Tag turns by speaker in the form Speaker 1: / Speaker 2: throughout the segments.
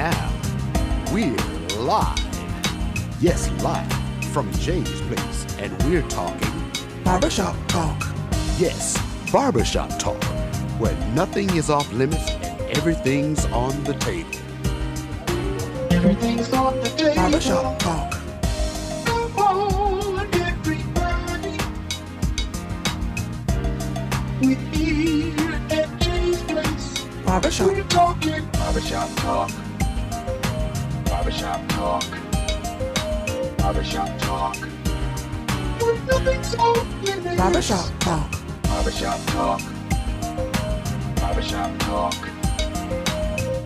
Speaker 1: now, we're live. Yes, live from Jay's place, and we're talking
Speaker 2: Barbershop Talk.
Speaker 1: Yes, Barbershop Talk, where nothing is off limits and everything's on the table.
Speaker 2: Everything's on the table. Barbershop Talk. Come on, everybody. We're here at Jay's place. Barbershop. We're talking Barbershop Talk. Barbershop Talk. Barbershop Talk. When nothing's off limits. Barbershop Talk. Barbershop Talk. Barbershop Talk.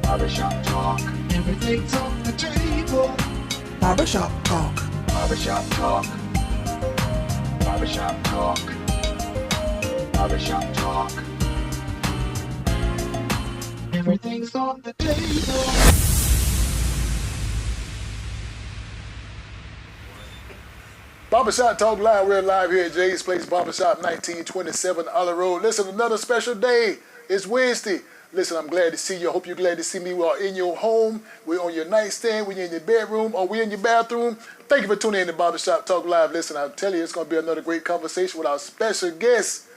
Speaker 2: Barbershop Talk. Everything's on the table. Barbershop Talk. Barbershop Talk. Barbershop Talk. Barbershop Talk. Everything's on the table.
Speaker 3: Barbershop Talk Live. We're live here at Jay's Place, Barbershop, 1927 Olive Road. Listen, another special day. It's Wednesday. Listen, I'm glad to see you. I hope you're glad to see me. We're in your home. We're on your nightstand. We're in your bedroom, or we're in your bathroom. Thank you for tuning in to Barbershop Talk Live. Listen, I'll tell you, it's going to be another great conversation with our special guest.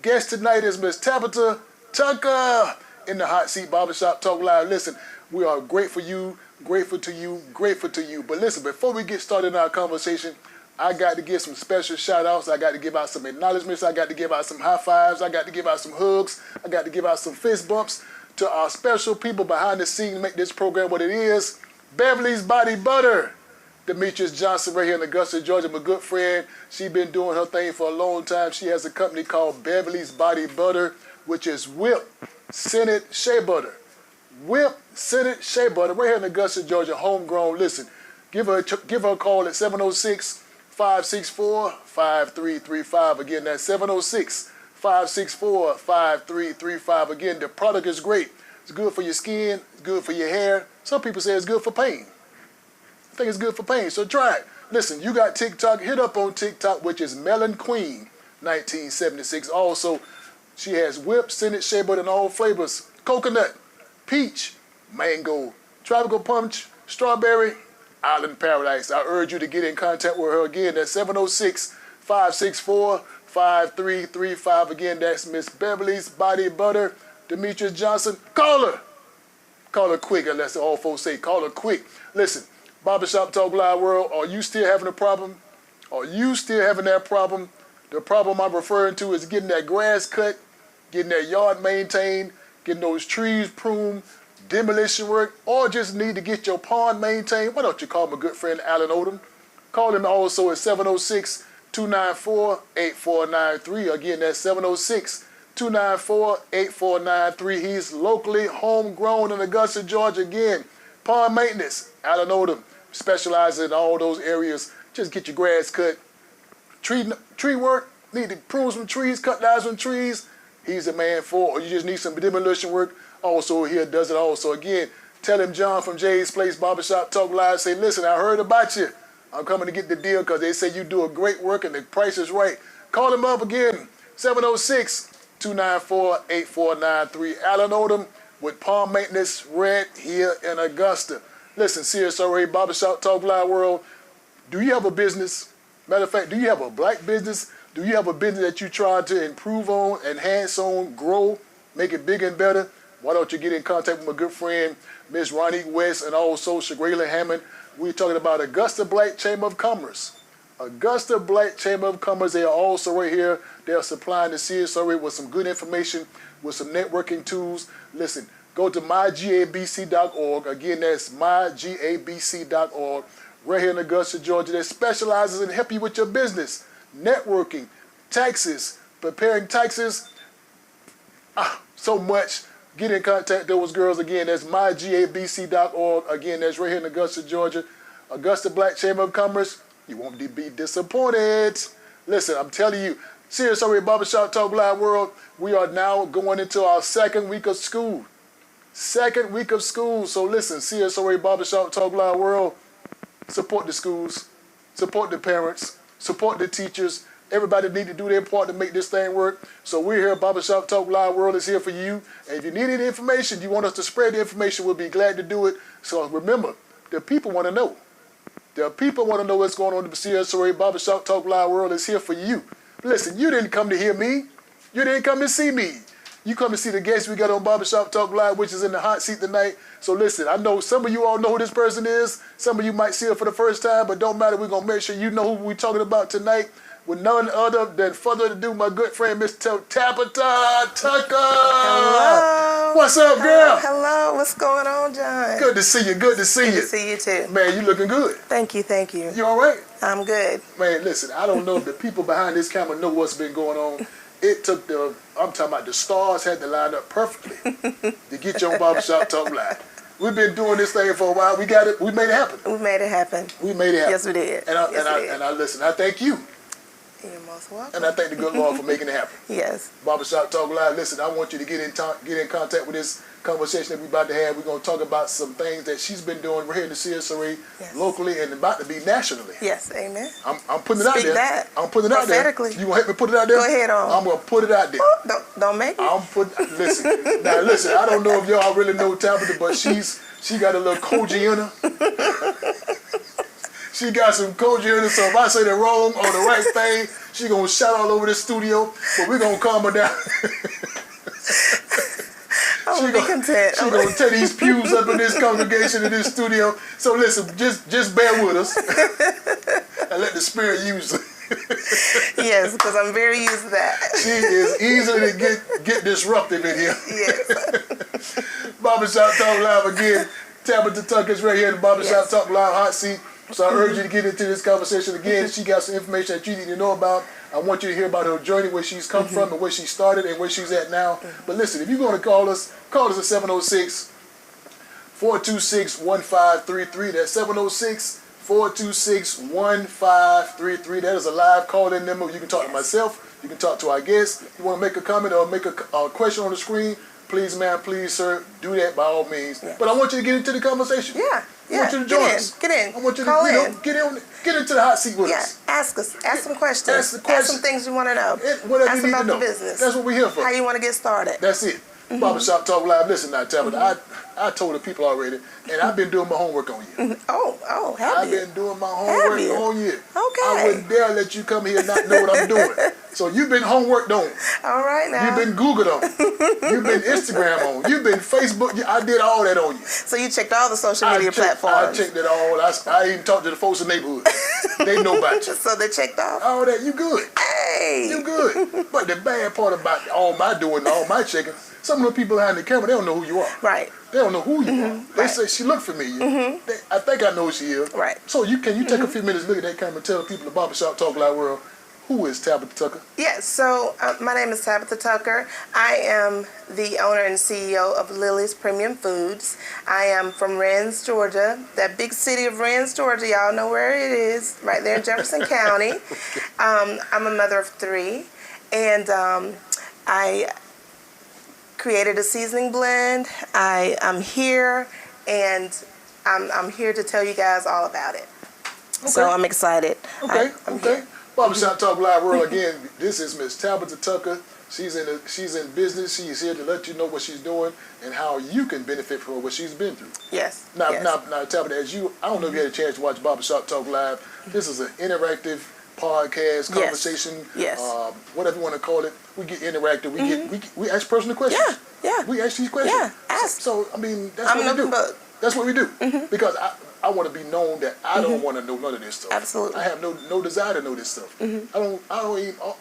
Speaker 3: Guest tonight is Miss Tabitha Tucker in the hot seat. Barbershop Talk Live. Listen, we are grateful for you, grateful to you, grateful to you. But listen, before we get started in our conversation, I got to give some special shout outs. I got to give out some acknowledgments. I got to give out some high fives. I got to give out some hugs. I got to give out some fist bumps to our special people behind the scenes to make this program what it is. Beverly's Body Butter. Demetrius Johnson right here in Augusta, Georgia, my good friend. She's been doing her thing for a long time. She has a company called Beverly's Body Butter, which is whipped, scented shea butter. Whipped, scented shea butter right here in Augusta, Georgia, homegrown. Listen, give her a call at 706-564-5335. Again, that's 706-564-5335. Again, the product is great. It's good for your skin. It's good for your hair. Some people say it's good for pain. I think it's good for pain, so try it. Listen, you got TikTok. Hit up on TikTok, which is Melon Queen 1976. Also, she has whipped, scented shea butter in all flavors. Coconut, peach, mango, tropical punch, strawberry, Island Paradise. I urge you to get in contact with her again. That's 706-564-5335. Again, that's Miss Beverly's Body Butter. Demetrius Johnson. Call her. Call her quick, unless all folks say call her quick. Listen, Barbershop Talk Live World, are you still having a problem? Are you still having that problem? The problem I'm referring to is getting that grass cut, getting that yard maintained, getting those trees pruned, demolition work, or just need to get your pond maintained. Why don't you call my good friend Alan Odom? Call him also at 706-294-8493. Again, that's 706-294-8493. He's locally homegrown in Augusta, Georgia. Again, pond maintenance, Alan Odom specializes in all those areas. Just get your grass cut. Tree work, need to prune some trees, cut down some trees. He's the man for, or you just need some demolition work. Also, here does it also. Again, tell him John from Jay's Place, Barbershop Talk Live. Say, listen, I heard about you. I'm coming to get the deal because they say you do a great work and the price is right. Call him up again, 706-294-8493. Alan Odom with Palm Maintenance right here in Augusta. Listen, CSRA, Barbershop Talk Live World, do you have a business? Matter of fact, do you have a black business? Do you have a business that you try to improve on, enhance on, grow, make it bigger and better? Why don't you get in contact with my good friend, Miss Ronnie West, and also Shagrayla Hammond. We're talking about Augusta Black Chamber of Commerce. Augusta Black Chamber of Commerce, they are also right here. They are supplying the CSRA with some good information, with some networking tools. Listen, go to mygabc.org. Again, that's mygabc.org. Right here in Augusta, Georgia, that specializes in helping you with your business, networking, taxes, preparing taxes, so much. Get in contact with those girls. Again, that's mygabc.org. Again, that's right here in Augusta, Georgia. Augusta Black Chamber of Commerce. You won't be disappointed. Listen, I'm telling you, CSRA Barbershop Talk Live World, we are now going into our second week of school. Second week of school. So listen, CSRA Barbershop Talk Live World, support the schools, support the parents, support the teachers. Everybody need to do their part to make this thing work. So we're here, Barbershop Talk Live World is here for you. And if you need any information, you want us to spread the information, we'll be glad to do it. So remember, the people want to know. The people want to know what's going on in the CSRA. Barbershop Talk Live World is here for you. Listen, you didn't come to hear me. You didn't come to see me. You come to see the guests we got on Barbershop Talk Live, which is in the hot seat tonight. So listen, I know some of you all know who this person is. Some of you might see her for the first time, but don't matter. We're going to make sure you know who we're talking about tonight. With none other than further ado, my good friend, Miss Tabitha Tucker.
Speaker 4: Hello.
Speaker 3: What's up, girl?
Speaker 4: Hello. What's going on, John?
Speaker 3: Good to see you. Good to see you.
Speaker 4: Good to see you, too.
Speaker 3: Man, you looking good.
Speaker 4: Thank you. Thank you.
Speaker 3: You all right?
Speaker 4: I'm good.
Speaker 3: Man, listen, I don't know if the people behind this camera know what's been going on. It took I'm talking about the stars had to line up perfectly to get you on Barbershop Talk Live. We've been doing this thing for a while. We got it. We made it happen.
Speaker 4: We made it happen.
Speaker 3: We made it happen.
Speaker 4: Yes, we did.
Speaker 3: And I listen. I thank you.
Speaker 4: You're most welcome.
Speaker 3: And I thank the good Lord for making it happen.
Speaker 4: Yes.
Speaker 3: Barbershop Talk Live. Listen, I want you to get in contact with this conversation that we're about to have. We're going to talk about some things that she's been doing right here in the CSRA,
Speaker 4: yes,
Speaker 3: locally, and about to be nationally.
Speaker 4: Yes, amen.
Speaker 3: I'm putting it out there.
Speaker 4: That.
Speaker 3: I'm putting it out there.
Speaker 4: Prophetically.
Speaker 3: You going to help me put it out there?
Speaker 4: Go ahead on.
Speaker 3: I'm going to put it out there.
Speaker 4: Oh, don't make me.
Speaker 3: Listen. Now, listen, I don't know if y'all really know Tabitha, but she got a little koji in her. She got some koji in her, so if I say the wrong or the right thing, she going to shout all over the studio, but we're going to calm her down.
Speaker 4: I'm be content.
Speaker 3: She's going to tear these pews up in this congregation, in this studio. So listen, just bear with us and let the Spirit use her.
Speaker 4: Yes, because I'm very used to that.
Speaker 3: She is easily to get disruptive in here.
Speaker 4: Yes.
Speaker 3: Barbershop Talk Live again. Tabitha Tucker is right here in the Barbershop
Speaker 4: Yes.
Speaker 3: Talk Live hot seat. So I urge you to get into this conversation again. She got some information that you need to know about. I want you to hear about her journey, where she's come from and where she started and where she's at now. But listen, if you're going to call us at 706-426-1533. That's 706-426-1533. That is a live call-in number. You can talk to myself. You can talk to our guests. You want to make a comment or make a question on the screen, please, ma'am, please, sir, do that by all means.
Speaker 4: Yes.
Speaker 3: But I want you to get into the conversation.
Speaker 4: Yeah.
Speaker 3: I want you to join us.
Speaker 4: Get in.
Speaker 3: I want you to
Speaker 4: Call in.
Speaker 3: get into the hot seat with
Speaker 4: Yeah.
Speaker 3: us.
Speaker 4: Ask us. Ask some questions.
Speaker 3: Ask the questions.
Speaker 4: Ask some things you want to know.
Speaker 3: Whatever
Speaker 4: Ask
Speaker 3: you need
Speaker 4: about
Speaker 3: to know.
Speaker 4: the business.
Speaker 3: That's what we're here for.
Speaker 4: How you want to get started.
Speaker 3: That's it. Barbershop Talk Live. Listen now, Tabitha. I told the people already, and I've been doing my homework on you.
Speaker 4: Oh, have
Speaker 3: I've
Speaker 4: you?
Speaker 3: been doing my homework
Speaker 4: you?
Speaker 3: on you.
Speaker 4: Okay.
Speaker 3: I wouldn't dare let you come here and not know what I'm doing. So you've been homeworked on.
Speaker 4: All right now.
Speaker 3: You've been Googled on. You've been Instagram on. You've been Facebook. I did all that on you.
Speaker 4: So you checked all the social media platforms.
Speaker 3: I checked it all. I even talked to the folks in the neighborhood. They know about you.
Speaker 4: So they checked off?
Speaker 3: All that. You good.
Speaker 4: Hey.
Speaker 3: You good. But the bad part about all my doing, all my checking, some of the people behind the camera, they don't know who you are.
Speaker 4: Right.
Speaker 3: They don't know who you are. They say, she looked familiar. I think I know who she is.
Speaker 4: Right.
Speaker 3: So can you take a few minutes, look at that camera, and tell the people the Barbershop Talk Live World, who is Tabitha Tucker?
Speaker 4: Yes, so my name is Tabitha Tucker. I am the owner and CEO of Lily's Premium Foods. I am from Rennes, Georgia, that big city of Rennes, Georgia. Y'all know where it is, right there in Jefferson County. I'm a mother of 3, and I created a seasoning blend. I'm here, and I'm here to tell you guys all about it. Okay. So I'm excited.
Speaker 3: Okay, okay. Barbershop Talk Live World again. This is Miss Tabitha Tucker. She's in business. She's here to let you know what she's doing and how you can benefit from what she's been through.
Speaker 4: Yes.
Speaker 3: Now,
Speaker 4: yes.
Speaker 3: now, Tabitha, I don't know if you had a chance to watch Barbershop Talk Live. This is an interactive podcast, conversation,
Speaker 4: yes.
Speaker 3: Whatever you want to call it. We get interactive. We ask personal questions.
Speaker 4: Yeah.
Speaker 3: We ask these questions.
Speaker 4: Yeah. Ask.
Speaker 3: So I mean, that's what we do. That's what we do. Because I want to be known that I don't want to know none of this stuff.
Speaker 4: Absolutely.
Speaker 3: I have no desire to know this stuff. I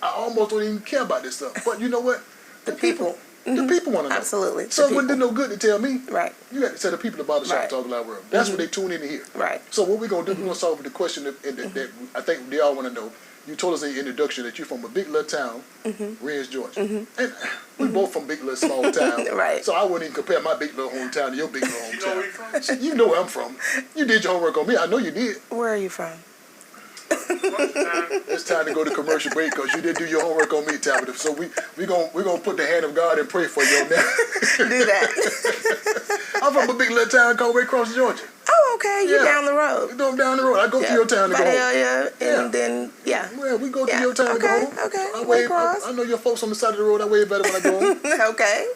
Speaker 3: almost don't even care about this stuff. But you know what?
Speaker 4: The people
Speaker 3: want to know.
Speaker 4: Absolutely.
Speaker 3: So it wouldn't do no good to tell me.
Speaker 4: Right.
Speaker 3: You got to tell the people about the Barbershop Talk Live World. That's what they tune in to hear.
Speaker 4: Right.
Speaker 3: So what we're going to do, we're going to start with the question that I think they all want to know. You told us in your introduction that you're from a big little town, Rennes, Georgia. And we both from big little small town.
Speaker 4: Right.
Speaker 3: So I wouldn't even compare my big little hometown to your big little hometown. You know where you from? You know where I'm from. You did your homework on me. I know you did.
Speaker 4: Where are you from?
Speaker 3: It's time to go to commercial break because you did do your homework on me, Tabitha. So we're gonna put the hand of God and pray for you on that.
Speaker 4: Do that.
Speaker 3: I'm from a big little town called Red Cross, Georgia.
Speaker 4: Oh, okay, you're down the road.
Speaker 3: Down the road. I go through your town to go home.
Speaker 4: And then,
Speaker 3: Well, we go through your town to go home.
Speaker 4: Okay,
Speaker 3: I wave. I know your folks on the side of the road. I wave better when I go home.
Speaker 4: Okay.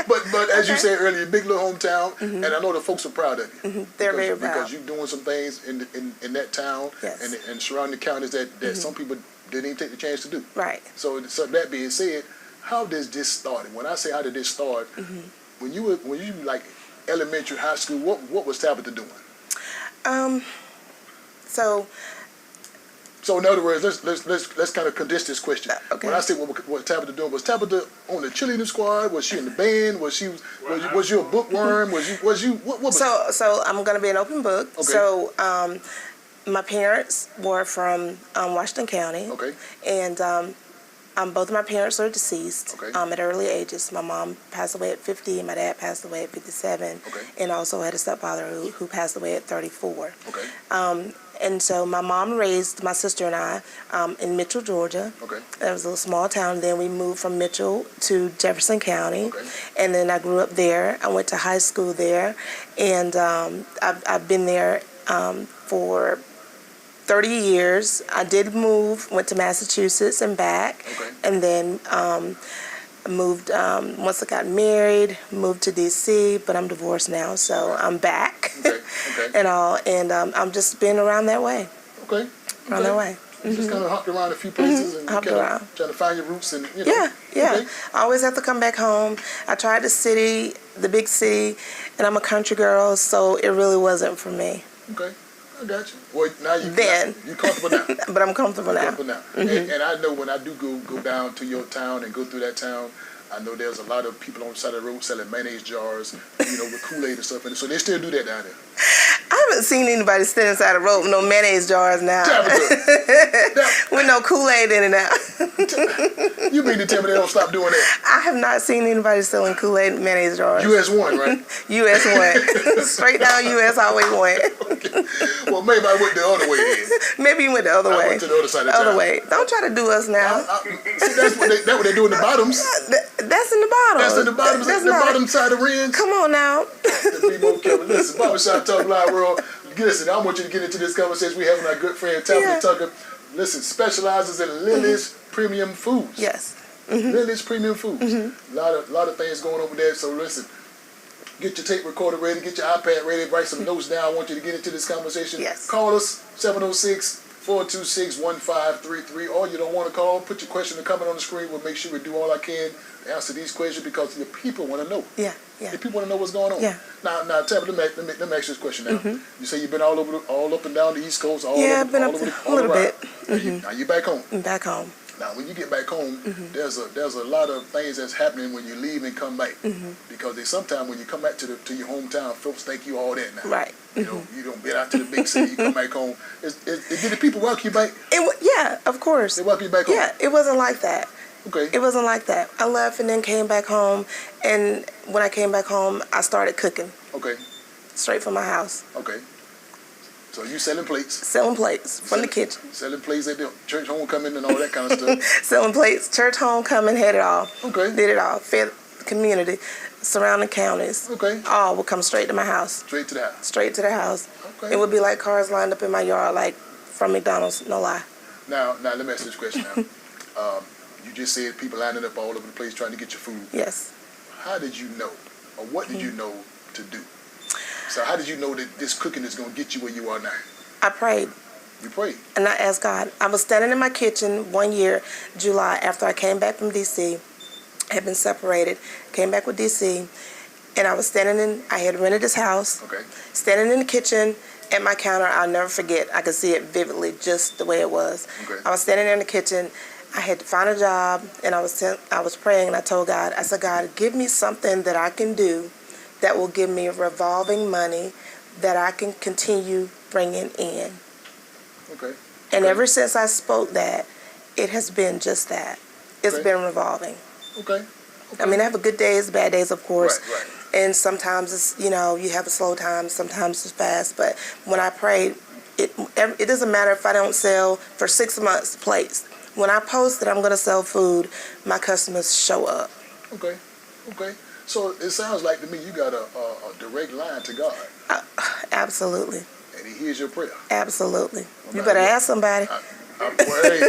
Speaker 3: But as you said earlier, big little hometown, and I know the folks are proud of you.
Speaker 4: They're very proud.
Speaker 3: Because you're doing some things in that town and surrounding counties that some people didn't even take the chance to do.
Speaker 4: Right.
Speaker 3: So that being said, how does this start? And when I say how did this start, when you were like elementary, high school, what was Tabitha doing? So in other words, let's kind of condense this question.
Speaker 4: Okay.
Speaker 3: When I say what Tabitha doing, was Tabitha on the cheerleading squad? Was she in the band? Was you a bookworm? Was you what was
Speaker 4: So I'm gonna be an open book.
Speaker 3: Okay.
Speaker 4: So my parents were from Washington County.
Speaker 3: Okay.
Speaker 4: And both of my parents are deceased at early ages. My mom passed away at 50, and my dad passed away at 57, and also had a stepfather who passed away at 34.
Speaker 3: Okay.
Speaker 4: And so my mom raised my sister and I in Mitchell, Georgia.
Speaker 3: Okay.
Speaker 4: It was a little small town. Then we moved from Mitchell to Jefferson County.
Speaker 3: Okay.
Speaker 4: And then I grew up there. I went to high school there. And I've been there for 30 years. I did move, went to Massachusetts and back.
Speaker 3: Okay.
Speaker 4: And then moved, once I got married, moved to D.C., but I'm divorced now, so I'm back.
Speaker 3: Okay.
Speaker 4: And all, and I'm just been around that way.
Speaker 3: Okay.
Speaker 4: Around that way.
Speaker 3: You just kind of hopped around a few places and
Speaker 4: Hopped
Speaker 3: kind
Speaker 4: around.
Speaker 3: of trying to find your roots and, you know.
Speaker 4: Yeah.
Speaker 3: Okay.
Speaker 4: I always have to come back home. I tried the big city, and I'm a country girl, so it really wasn't for me.
Speaker 3: Okay. I got you. Well, now you're comfortable now.
Speaker 4: But I'm comfortable now.
Speaker 3: And I know when I do go down to your town and go through that town, I know there's a lot of people on the side of the road selling mayonnaise jars, with Kool-Aid and stuff in it. So they still do that down there.
Speaker 4: I haven't seen anybody stand inside the road with no mayonnaise jars now. With no Kool-Aid in it now.
Speaker 3: You mean to tell me they don't stop doing that?
Speaker 4: I have not seen anybody selling Kool-Aid mayonnaise jars.
Speaker 3: US 1, right?
Speaker 4: US 1. Straight down US Highway 1.
Speaker 3: Okay. Well, maybe I went the other way then.
Speaker 4: Maybe you went the other way.
Speaker 3: I went to the other side of town.
Speaker 4: Other way. Don't try to do us now.
Speaker 3: See, that's what they do in the bottoms.
Speaker 4: That's in the bottom.
Speaker 3: That's in the bottoms. That's the bottom side of Ren's.
Speaker 4: Come on now.
Speaker 3: Be more careful. Listen, Barbershop Talk Live World. Listen, I want you to get into this conversation we're having with our good friend Tabitha Tucker. Listen, specializes in Lily's Premium Foods.
Speaker 4: Yes.
Speaker 3: Lily's Premium Foods. A lot of things going on with that. So listen, get your tape recorder ready, get your iPad ready, write some notes down. I want you to get into this conversation.
Speaker 4: Yes.
Speaker 3: Call us 706-426-1533. Or you don't want to call, put your question or comment on the screen. We'll make sure we do all I can to answer these questions because the people want to know.
Speaker 4: Yeah.
Speaker 3: The people want to know what's going on.
Speaker 4: Yeah.
Speaker 3: Now, Tabitha, let me ask you this question now. You say you've been all up and down the East Coast,
Speaker 4: I've been up a little bit.
Speaker 3: Now you're back home.
Speaker 4: I'm back home.
Speaker 3: Now, when you get back home, there's a lot of things that's happening when you leave and come back. Because sometimes when you come back to your hometown, folks think you all that now.
Speaker 4: Right.
Speaker 3: You don't get out to the big city. You come back home. Did the people welcome you back?
Speaker 4: Yeah, of course.
Speaker 3: They welcome you back home.
Speaker 4: Yeah, it wasn't like that.
Speaker 3: Okay.
Speaker 4: It wasn't like that. I left and then came back home, and when I came back home, I started cooking.
Speaker 3: Okay.
Speaker 4: Straight from my house.
Speaker 3: Okay. So you selling plates?
Speaker 4: Selling plates from the kitchen.
Speaker 3: Selling plates at the church homecoming and all that kind of stuff.
Speaker 4: Selling plates, church homecoming, had it all.
Speaker 3: Okay.
Speaker 4: Did it all. Fed the community, surrounding counties.
Speaker 3: Okay.
Speaker 4: All would come straight to my house.
Speaker 3: Straight to the house.
Speaker 4: Straight to the house.
Speaker 3: Okay.
Speaker 4: It would be like cars lined up in my yard, like from McDonald's. No lie.
Speaker 3: Now let me ask you this question now. You just said people lining up all over the place trying to get your food.
Speaker 4: Yes.
Speaker 3: How did you know, or what did you know to do? So how did you know that this cooking is going to get you where you are now?
Speaker 4: I prayed.
Speaker 3: You prayed?
Speaker 4: And I asked God. I was standing in my kitchen one year, July, after I came back from D.C. I had been separated, came back with D.C., and I was I had rented this house.
Speaker 3: Okay. Standing
Speaker 4: in the kitchen at my counter, I'll never forget. I could see it vividly, just the way it was.
Speaker 3: Okay.
Speaker 4: I was standing there in the kitchen. I had to find a job, and I was praying, and I told God, I said, God, give me something that I can do that will give me revolving money that I can continue bringing in.
Speaker 3: Okay.
Speaker 4: And ever since I spoke that, it has been just that. It's been revolving.
Speaker 3: Okay.
Speaker 4: I mean, I have good days, bad days, of course.
Speaker 3: Right.
Speaker 4: And sometimes it's, you have a slow time, sometimes it's fast. But when I pray, it doesn't matter if I don't sell for 6 months plates. When I post that I'm going to sell food, my customers show up.
Speaker 3: Okay. So it sounds like to me you got a direct line to God,
Speaker 4: Absolutely.
Speaker 3: and He hears your prayer.
Speaker 4: Absolutely.
Speaker 3: Well,
Speaker 4: You
Speaker 3: now,
Speaker 4: better ask somebody.
Speaker 3: Well, hey,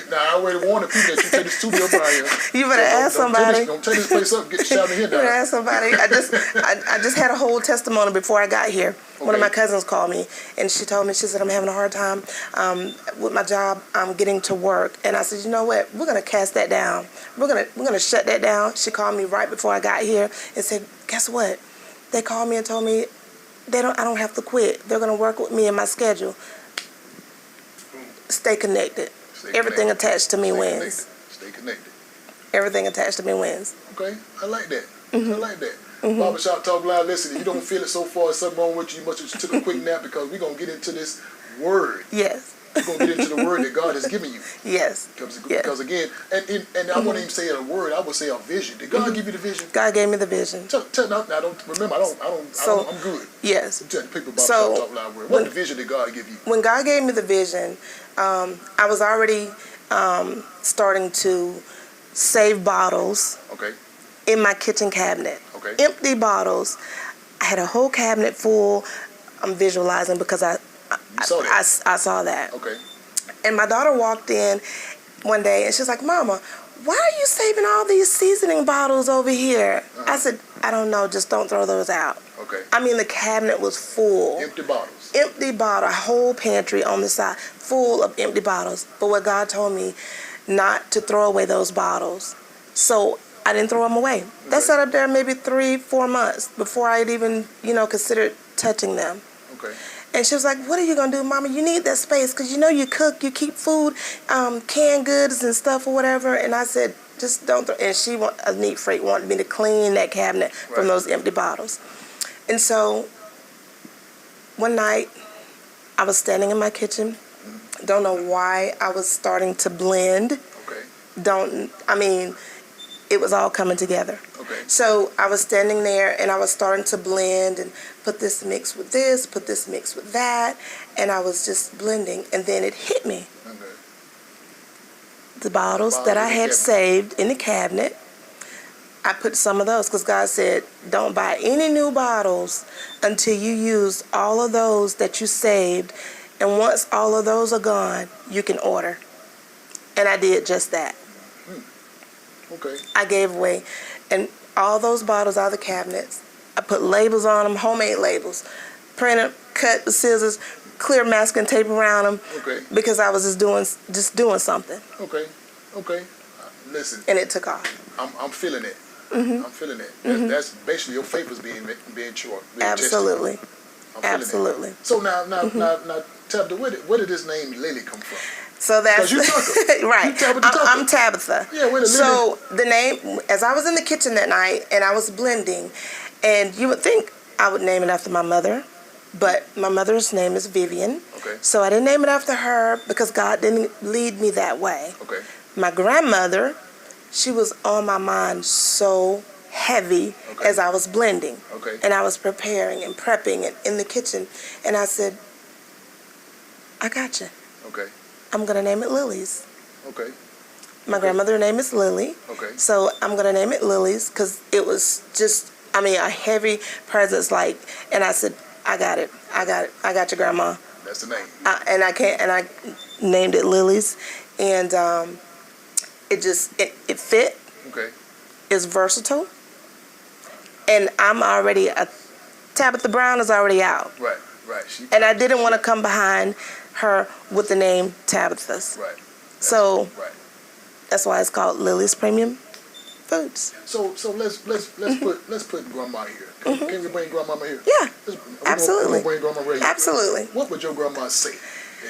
Speaker 3: now I already warned the people that you take the studio up out here.
Speaker 4: You better ask somebody.
Speaker 3: Don't tear this place up. Get shouting here
Speaker 4: You better
Speaker 3: down.
Speaker 4: ask somebody. I just had a whole testimony before I got here. One of my cousins called me, and she told me, she said, I'm having a hard time with my job. I'm getting to work. And I said, you know what? We're going to cast that down. We're gonna shut that down. She called me right before I got here and said, guess what? They called me and told me I don't have to quit. They're going to work with me in my schedule. Stay connected. Everything attached to me wins.
Speaker 3: Stay connected.
Speaker 4: Everything attached to me wins.
Speaker 3: Okay, I like that. I like that. Barbershop Talk Live. Listen, if you don't feel it so far, something wrong with you. You must have took a quick nap, because we're gonna get into this word.
Speaker 4: Yes.
Speaker 3: We're gonna get into the word that God has given you.
Speaker 4: Yes.
Speaker 3: Because again, and I wouldn't even say a word. I would say a vision. Did God give you the vision?
Speaker 4: God gave me the vision.
Speaker 3: Now, don't remember. I'm good.
Speaker 4: Yes.
Speaker 3: Tell the people about Talk Live word. What vision did God give you?
Speaker 4: When God gave me the vision, I was already starting to save bottles.
Speaker 3: Okay.
Speaker 4: In my kitchen cabinet.
Speaker 3: Okay.
Speaker 4: Empty bottles. I had a whole cabinet full. I'm visualizing because I saw that.
Speaker 3: Okay.
Speaker 4: And my daughter walked in one day and she's like, Mama, why are you saving all these seasoning bottles over here? I said, I don't know, just don't throw those out.
Speaker 3: Okay.
Speaker 4: I mean, the cabinet was full.
Speaker 3: Empty bottles.
Speaker 4: Empty bottle, a whole pantry on the side, full of empty bottles. But what God told me, not to throw away those bottles. So I didn't throw them away. They sat up there maybe 3-4 months before I'd even, considered touching them.
Speaker 3: Okay.
Speaker 4: And she was like, what are you going to do, Mama? You need that space because you cook, you keep food, canned goods and stuff or whatever. And I said, just don't throw. And she, a neat freak, wanted me to clean that cabinet from those empty bottles. And so one night I was standing in my kitchen. Don't know why I was starting to blend.
Speaker 3: Okay.
Speaker 4: It was all coming together.
Speaker 3: Okay.
Speaker 4: So I was standing there and I was starting to blend and put this mix with this, put this mix with that, and I was just blending, and then it hit me.
Speaker 3: Okay.
Speaker 4: The bottles that I had saved in the cabinet, I put some of those because God said, don't buy any new bottles until you use all of those that you saved, and once all of those are gone, you can order. And I did just that.
Speaker 3: Okay.
Speaker 4: I gave away, and all those bottles out of the cabinets, I put labels on them, homemade labels, printer, cut with scissors, clear masking tape around them.
Speaker 3: Okay.
Speaker 4: Because I was just doing something.
Speaker 3: Okay. Okay. Listen.
Speaker 4: And it took off.
Speaker 3: I'm feeling it. I'm feeling it. That's basically your faith is being short.
Speaker 4: Absolutely.
Speaker 3: Absolutely. So now, Tabitha, where did this name Lily come from?
Speaker 4: So that's
Speaker 3: you Tucker.
Speaker 4: Right.
Speaker 3: You Tabitha Tucker.
Speaker 4: I'm Tabitha.
Speaker 3: Yeah, where the
Speaker 4: So the name, as I was in the kitchen that night and I was blending, and you would think I would name it after my mother, but my mother's name is Vivian.
Speaker 3: Okay.
Speaker 4: So I didn't name it after her because God didn't lead me that way.
Speaker 3: Okay.
Speaker 4: My grandmother, she was on my mind so heavy as I was blending.
Speaker 3: Okay.
Speaker 4: And I was preparing and prepping and in the kitchen. And I said, I got you.
Speaker 3: Okay.
Speaker 4: I'm going to name it Lily's.
Speaker 3: Okay.
Speaker 4: My grandmother's name is Lily.
Speaker 3: Okay.
Speaker 4: So I'm going to name it Lily's because it was just, a heavy presence. And I said, I got it. I got your grandma.
Speaker 3: That's the name.
Speaker 4: And I named it Lily's. And it fit.
Speaker 3: Okay.
Speaker 4: It's versatile. And I'm already, Tabitha Brown is already out.
Speaker 3: Right.
Speaker 4: And I didn't want to come behind her with the name Tabitha's.
Speaker 3: Right.
Speaker 4: So
Speaker 3: right.
Speaker 4: That's why it's called Lily's Premium Foods.
Speaker 3: So let's put Grandma here. Can we bring Grandmama here?
Speaker 4: Yeah, absolutely.
Speaker 3: We're gonna bring Grandma right here.
Speaker 4: Absolutely.
Speaker 3: What would your grandma say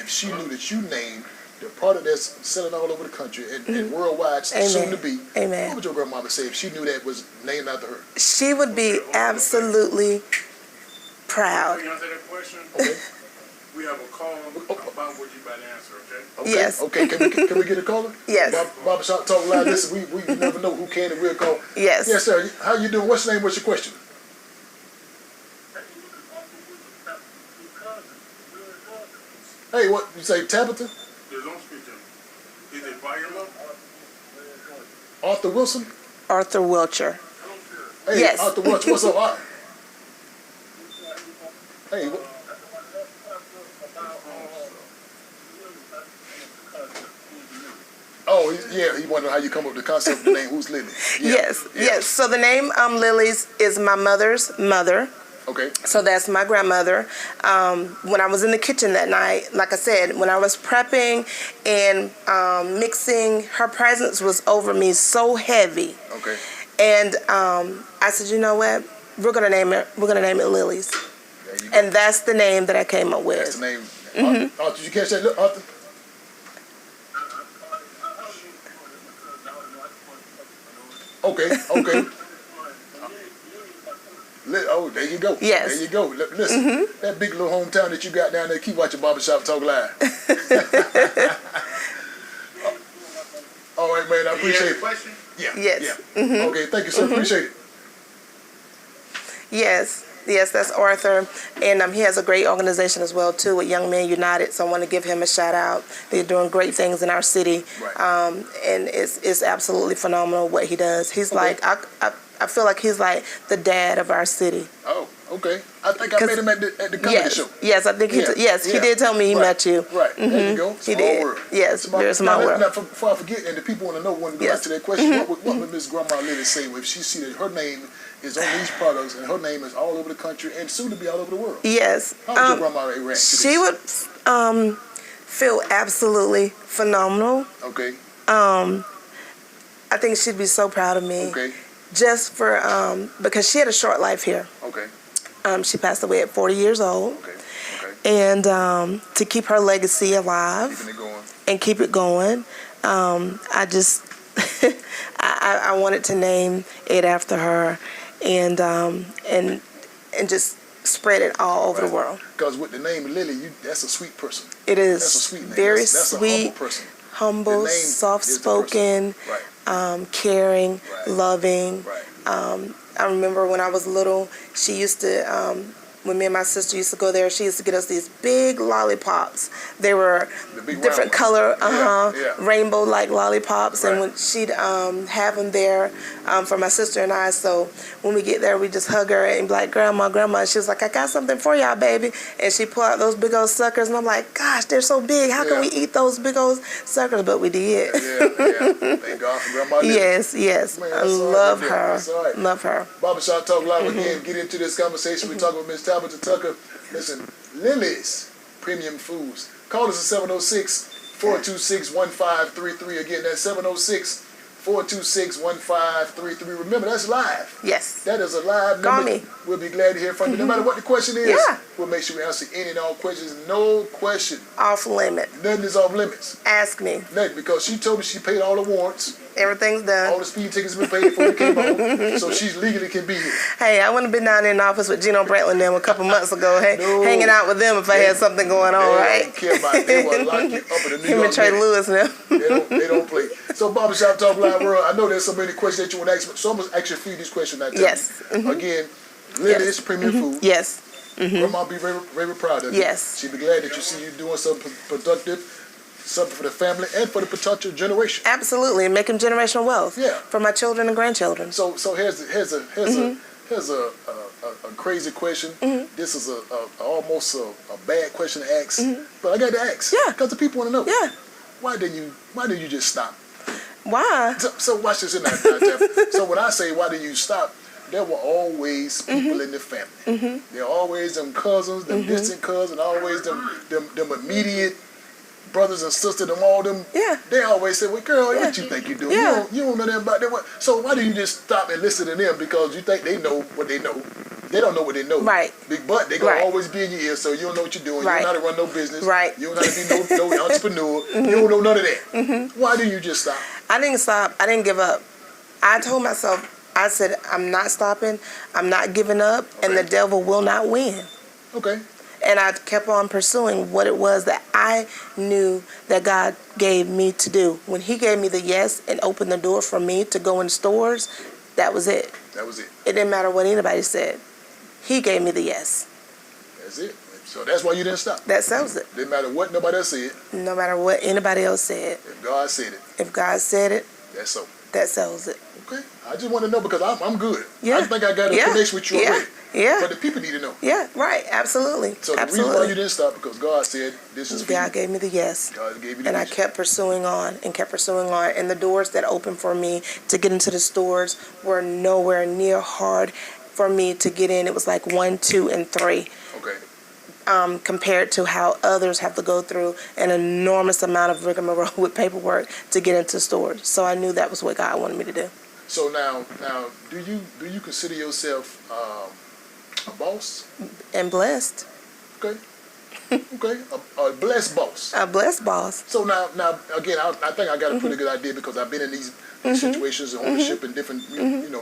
Speaker 3: if she knew that you named the product that's selling all over the country and worldwide, soon to be?
Speaker 4: Amen.
Speaker 3: What would your grandmama say if she knew that was named after her?
Speaker 4: She would be absolutely proud.
Speaker 5: Can you answer that question?
Speaker 3: Okay.
Speaker 5: We have a call about what you about to answer, okay?
Speaker 4: Yes.
Speaker 3: Okay. Can we get a caller?
Speaker 4: Yes.
Speaker 3: Barbershop Talk Live. Listen, we never know who can and will call.
Speaker 4: Yes.
Speaker 3: Yes, sir. How you doing? What's your name? What's your question? Hey, what you say, Tabitha?
Speaker 5: There's no speaking. Is it Viola?
Speaker 3: Arthur Wilson?
Speaker 4: Arthur Wiltshire.
Speaker 3: Hey,
Speaker 4: Yes.
Speaker 3: Arthur, what's up, Arthur? Hey, oh, he wondered how you come up with the concept of the name Who's Lily. Yeah,
Speaker 4: Yes,
Speaker 3: yeah.
Speaker 4: yes. So the name Lily's is my mother's mother.
Speaker 3: Okay.
Speaker 4: So that's my grandmother. When I was in the kitchen that night, like I said, when I was prepping and mixing, her presence was over me so heavy.
Speaker 3: Okay.
Speaker 4: And I said, you know what? We're gonna name it Lily's.
Speaker 3: There you go.
Speaker 4: And that's the name that I came up with.
Speaker 3: That's the name. Arthur, did you catch that? Look, Arthur. Okay. Oh, there you go.
Speaker 4: Yes.
Speaker 3: There you go. Listen, that big little hometown that you got down there, keep watching Barbershop Talk Live. All right, man, I appreciate it.
Speaker 5: Question?
Speaker 3: Yeah.
Speaker 4: Yes.
Speaker 3: Yeah. Okay, thank you, sir. Appreciate it.
Speaker 4: Yes, that's Arthur, and he has a great organization as well too with Young Men United. So I want to give him a shout out. They're doing great things in our city,
Speaker 3: Right.
Speaker 4: And it's absolutely phenomenal what he does. He's like I feel like he's like the dad of our city.
Speaker 3: Oh, okay. I think I met him at the comedy show.
Speaker 4: Yes, I think he did tell me he met you.
Speaker 3: Right. There you go. Small
Speaker 4: did.
Speaker 3: world.
Speaker 4: Yes, very small world.
Speaker 3: Now, before I forget, and the people want to know when we go back to that question, what would Miss Grandma Lily say if she see that her name is on these products and her name is all over the country and soon to be all over the world?
Speaker 4: Yes.
Speaker 3: How would your grandma react to
Speaker 4: She would feel absolutely phenomenal.
Speaker 3: Okay.
Speaker 4: I think she'd be so proud of me.
Speaker 3: Okay.
Speaker 4: Just for because she had a short life here.
Speaker 3: Okay.
Speaker 4: She passed away at 40 years old.
Speaker 3: Okay.
Speaker 4: And to keep her legacy alive
Speaker 3: Keeping it going.
Speaker 4: and keep it going, I just I wanted to name it after her, and just spread it all over the world.
Speaker 3: Because with the name Lily, that's a sweet person.
Speaker 4: It is
Speaker 3: That's a sweet name.
Speaker 4: very
Speaker 3: That's
Speaker 4: sweet,
Speaker 3: a humble person.
Speaker 4: humble,
Speaker 3: The name is the
Speaker 4: soft-spoken,
Speaker 3: person. Right.
Speaker 4: caring,
Speaker 3: Right.
Speaker 4: loving.
Speaker 3: Right.
Speaker 4: I remember when I was little, she used to, when me and my sister used to go there, she used to get us these big lollipops. They were
Speaker 3: The big
Speaker 4: different
Speaker 3: round ones.
Speaker 4: color,
Speaker 3: Yeah.
Speaker 4: rainbow-like lollipops.
Speaker 3: Right.
Speaker 4: And when she'd have them there for my sister and I. So when we get there, we just hug her and be like, Grandma, Grandma. And she was like, I got something for y'all, baby. And she pulled out those big old suckers. And I'm like, gosh, they're so big. How can we eat those big old suckers? But we did.
Speaker 3: Yeah. Thank God for Grandma Lily.
Speaker 4: Yes.
Speaker 3: Man,
Speaker 4: I
Speaker 3: that's all right
Speaker 4: love
Speaker 3: right there.
Speaker 4: her.
Speaker 3: That's all right.
Speaker 4: Love her.
Speaker 3: Barbershop Talk Live again. Get into this conversation. We're talking with Miss Tabitha Tucker. Listen, Lily's Premium Foods. Call us at 706-426-1533. Again, that's 706-426-1533. Remember, that's live.
Speaker 4: Yes.
Speaker 3: That is a live
Speaker 4: Call
Speaker 3: number.
Speaker 4: me.
Speaker 3: We'll be glad to hear from you. No matter what the question is,
Speaker 4: Yeah.
Speaker 3: we'll make sure we answer any and all questions. No question.
Speaker 4: Off limit.
Speaker 3: Nothing is off limits.
Speaker 4: Ask me.
Speaker 3: Nothing, because she told me she paid all the warrants.
Speaker 4: Everything's done.
Speaker 3: All the speed tickets have been paid before we came home. So she legally can be here.
Speaker 4: Hey, I wouldn't have been down in the office with Gino Brantlin them a couple months ago,
Speaker 3: No.
Speaker 4: hanging out with them if I had something going on,
Speaker 3: They
Speaker 4: right?
Speaker 3: don't care about it. They want to lock you up in the New
Speaker 4: Him
Speaker 3: York
Speaker 4: and Trey
Speaker 3: Knicks.
Speaker 4: Lewis now.
Speaker 3: They don't play. So Barbershop Talk Live World, I know there's so many questions that you want to ask me. So I'm going to ask you a few of these questions now.
Speaker 4: Yes.
Speaker 3: Again, Lily's Premium Food.
Speaker 4: Yes.
Speaker 3: Grandma be very, very proud of you.
Speaker 4: Yes.
Speaker 3: She'd be glad that you see you doing something productive, something for the family and for the potential generation.
Speaker 4: Absolutely, and making generational wealth.
Speaker 3: Yeah.
Speaker 4: For my children and grandchildren.
Speaker 3: So here's a crazy question. This is almost a bad question to ask, but I got to ask.
Speaker 4: Yeah.
Speaker 3: Because the people want to know.
Speaker 4: Yeah.
Speaker 3: Why didn't you just stop?
Speaker 4: Why?
Speaker 3: So watch this in that. So when I say why did you stop, there were always people in the family. There are always them cousins, them distant cousins, always them immediate brothers and sisters, them all them.
Speaker 4: Yeah.
Speaker 3: They always say, "Well, girl, what you think you doing?
Speaker 4: Yeah.
Speaker 3: You don't know nothing about that." So why do you just stop and listen to them? Because you think they know what they know. They don't know what they know.
Speaker 4: Right.
Speaker 3: Big butt, they gonna
Speaker 4: Right.
Speaker 3: always be in your ear, so you don't know what you're doing.
Speaker 4: Right.
Speaker 3: You don't know how to run no business.
Speaker 4: Right.
Speaker 3: You don't know how to be no entrepreneur. You don't know none of that. Why do you just stop?
Speaker 4: I didn't stop. I didn't give up. I told myself, I said, I'm not stopping. I'm not giving up, and the devil will not win.
Speaker 3: Okay.
Speaker 4: And I kept on pursuing what it was that I knew that God gave me to do. When he gave me the yes and opened the door for me to go in stores, that was it.
Speaker 3: That was it.
Speaker 4: It didn't matter what anybody said. He gave me the yes.
Speaker 3: That's it. So that's why you didn't stop.
Speaker 4: That settles it.
Speaker 3: Didn't matter what nobody else said.
Speaker 4: No matter what anybody else said.
Speaker 3: If God said it,
Speaker 4: If God said it,
Speaker 3: that's so.
Speaker 4: that settles it.
Speaker 3: Okay. I just want to know because I'm good.
Speaker 4: Yeah.
Speaker 3: I think I got a
Speaker 4: Yeah.
Speaker 3: connection with you
Speaker 4: Yeah.
Speaker 3: already.
Speaker 4: Yeah.
Speaker 3: But the people need to know.
Speaker 4: Yeah, right. Absolutely.
Speaker 3: So the
Speaker 4: Absolutely.
Speaker 3: reason why you didn't stop because God said this is for
Speaker 4: God
Speaker 3: you.
Speaker 4: gave me the yes.
Speaker 3: God gave you the
Speaker 4: And I
Speaker 3: vision.
Speaker 4: kept pursuing on and kept pursuing on. And the doors that opened for me to get into the stores were nowhere near hard for me to get in. It was like 1, 2, and 3.
Speaker 3: Okay.
Speaker 4: Compared to how others have to go through an enormous amount of rigmarole with paperwork to get into stores. So I knew that was what God wanted me to do.
Speaker 3: So now, do you consider yourself a boss?
Speaker 4: And blessed.
Speaker 3: Okay. Okay. A blessed boss.
Speaker 4: A blessed boss.
Speaker 3: So now again, I think I got a pretty good idea because I've been in these situations of ownership and different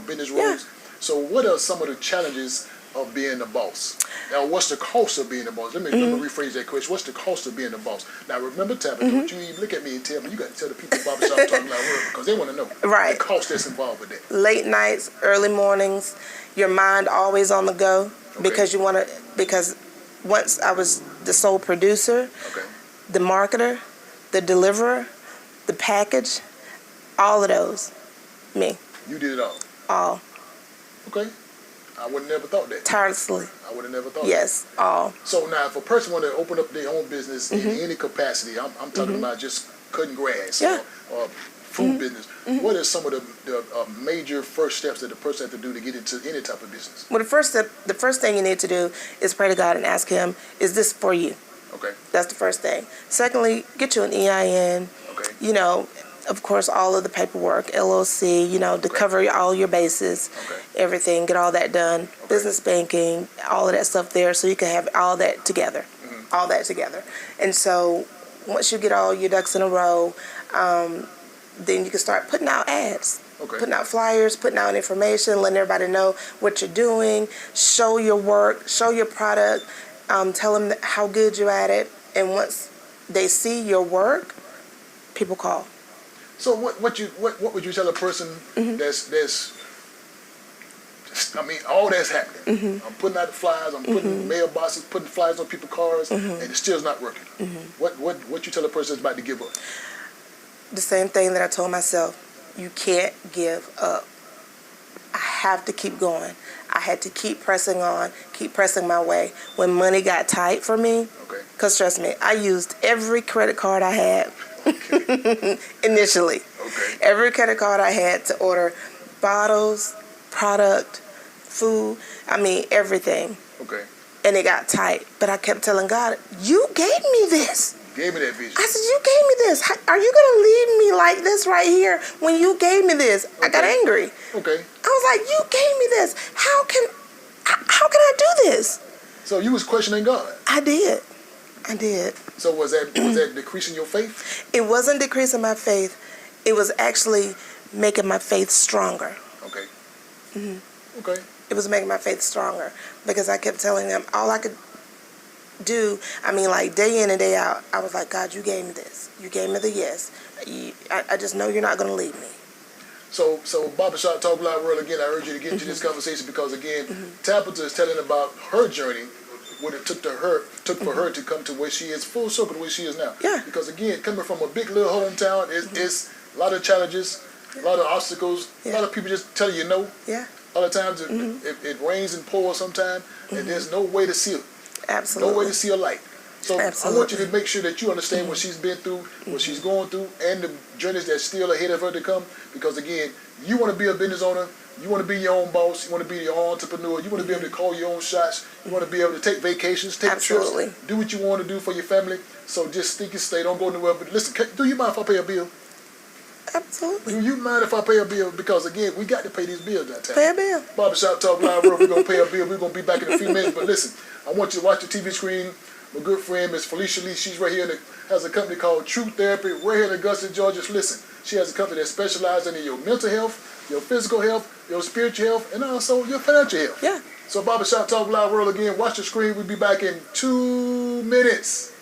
Speaker 3: business roles. So what are some of the challenges of being a boss? Now, what's the cost of being a boss? Let me rephrase that question. What's the cost of being a boss? Now, remember, Tabitha, don't you even look at me and tell me. You got to tell the people Barbershop talking about work because they want to know
Speaker 4: Right.
Speaker 3: the cost that's involved with that.
Speaker 4: Late nights, early mornings, your mind always on the go because you want to. Because once I was the sole producer, the marketer, the deliverer, the package, all of those, me.
Speaker 3: You did it all.
Speaker 4: All.
Speaker 3: Okay. I would have never thought that.
Speaker 4: Tirelessly.
Speaker 3: I would have never thought
Speaker 4: Yes,
Speaker 3: that.
Speaker 4: all.
Speaker 3: So now, if a person want to open up their own business in any capacity, I'm talking about just cutting grass or food business, what are some of the major first steps that the person has to do to get into any type of business?
Speaker 4: Well, the first thing you need to do is pray to God and ask Him, is this for you?
Speaker 3: Okay.
Speaker 4: That's the first thing. Secondly, get you an EIN.
Speaker 3: Okay.
Speaker 4: You know, of course, all of the paperwork, LLC, to cover all your bases, everything, get all that done. Business banking, all of that stuff there, so you can have all that together. All that together. And so once you get all your ducks in a row, then you can start putting out ads. Putting out flyers, putting out information, letting everybody know what you're doing, show your work, show your product, tell them how good you're at it. And once they see your work, people call.
Speaker 3: So what would you tell a person that's I mean, all that's happening. I'm putting out the flyers, I'm putting mailboxes, putting flyers on people's cars, and it still's not working. What you tell a person that's about to give up?
Speaker 4: The same thing that I told myself. You can't give up. I have to keep going. I had to keep pressing on, keep pressing my way. When money got tight for me, because trust me, I used every credit card I had initially. Every credit card I had to order bottles, product, food, I mean everything. And it got tight. But I kept telling God, you gave me this.
Speaker 3: Gave me that vision.
Speaker 4: I said, you gave me this. Are you going to leave me like this right here when you gave me this? I got angry. I was like, you gave me this. How can I do this?
Speaker 3: So you was questioning God.
Speaker 4: I did.
Speaker 3: So was that decreasing your faith?
Speaker 4: It wasn't decreasing my faith. It was actually making my faith stronger. It was making my faith stronger because I kept telling them all I could do. I mean, like day in and day out, I was like, God, you gave me this. You gave me the yes. I just know you're not going to leave me.
Speaker 3: So Barbershop Talk Live World, again, I urge you to get into this conversation because, again, Tabitha is telling about her journey, what it took for her to come to where she is, full circle to where she is now. Because, again, coming from a big little hometown, it's a lot of challenges, a lot of obstacles, a lot of people just tell you no. A lot of times it rains and pours sometimes, and there's no way to see it. No way to see a light. So I want you to make sure that you understand what she's been through, what she's going through, and the journeys that's still ahead of her to come. Because again, you want to be a business owner, you want to be your own boss, you want to be your own entrepreneur, you want to be able to call your own shots, you want to be able to take vacations, take trips, do what you want to do for your family. So just stick and stay, don't go nowhere. But listen, do you mind if I pay a bill?
Speaker 4: Absolutely.
Speaker 3: Do you mind if I pay a bill? Because again, we got to pay these bills that time.
Speaker 4: Pay a bill.
Speaker 3: Barbershop Talk Live World, we're going to pay a bill. We're going to be back in a few minutes. But listen, I want you to watch the TV screen. My good friend, Miss Felicia Lee, she's right here, has a company called True Therapy, right here in Augusta, Georgia. Listen, she has a company that specializes in your mental health, your physical health, your spiritual health, and also your financial health. So Barbershop Talk Live World, again, watch the screen. We'll be back in 2 minutes.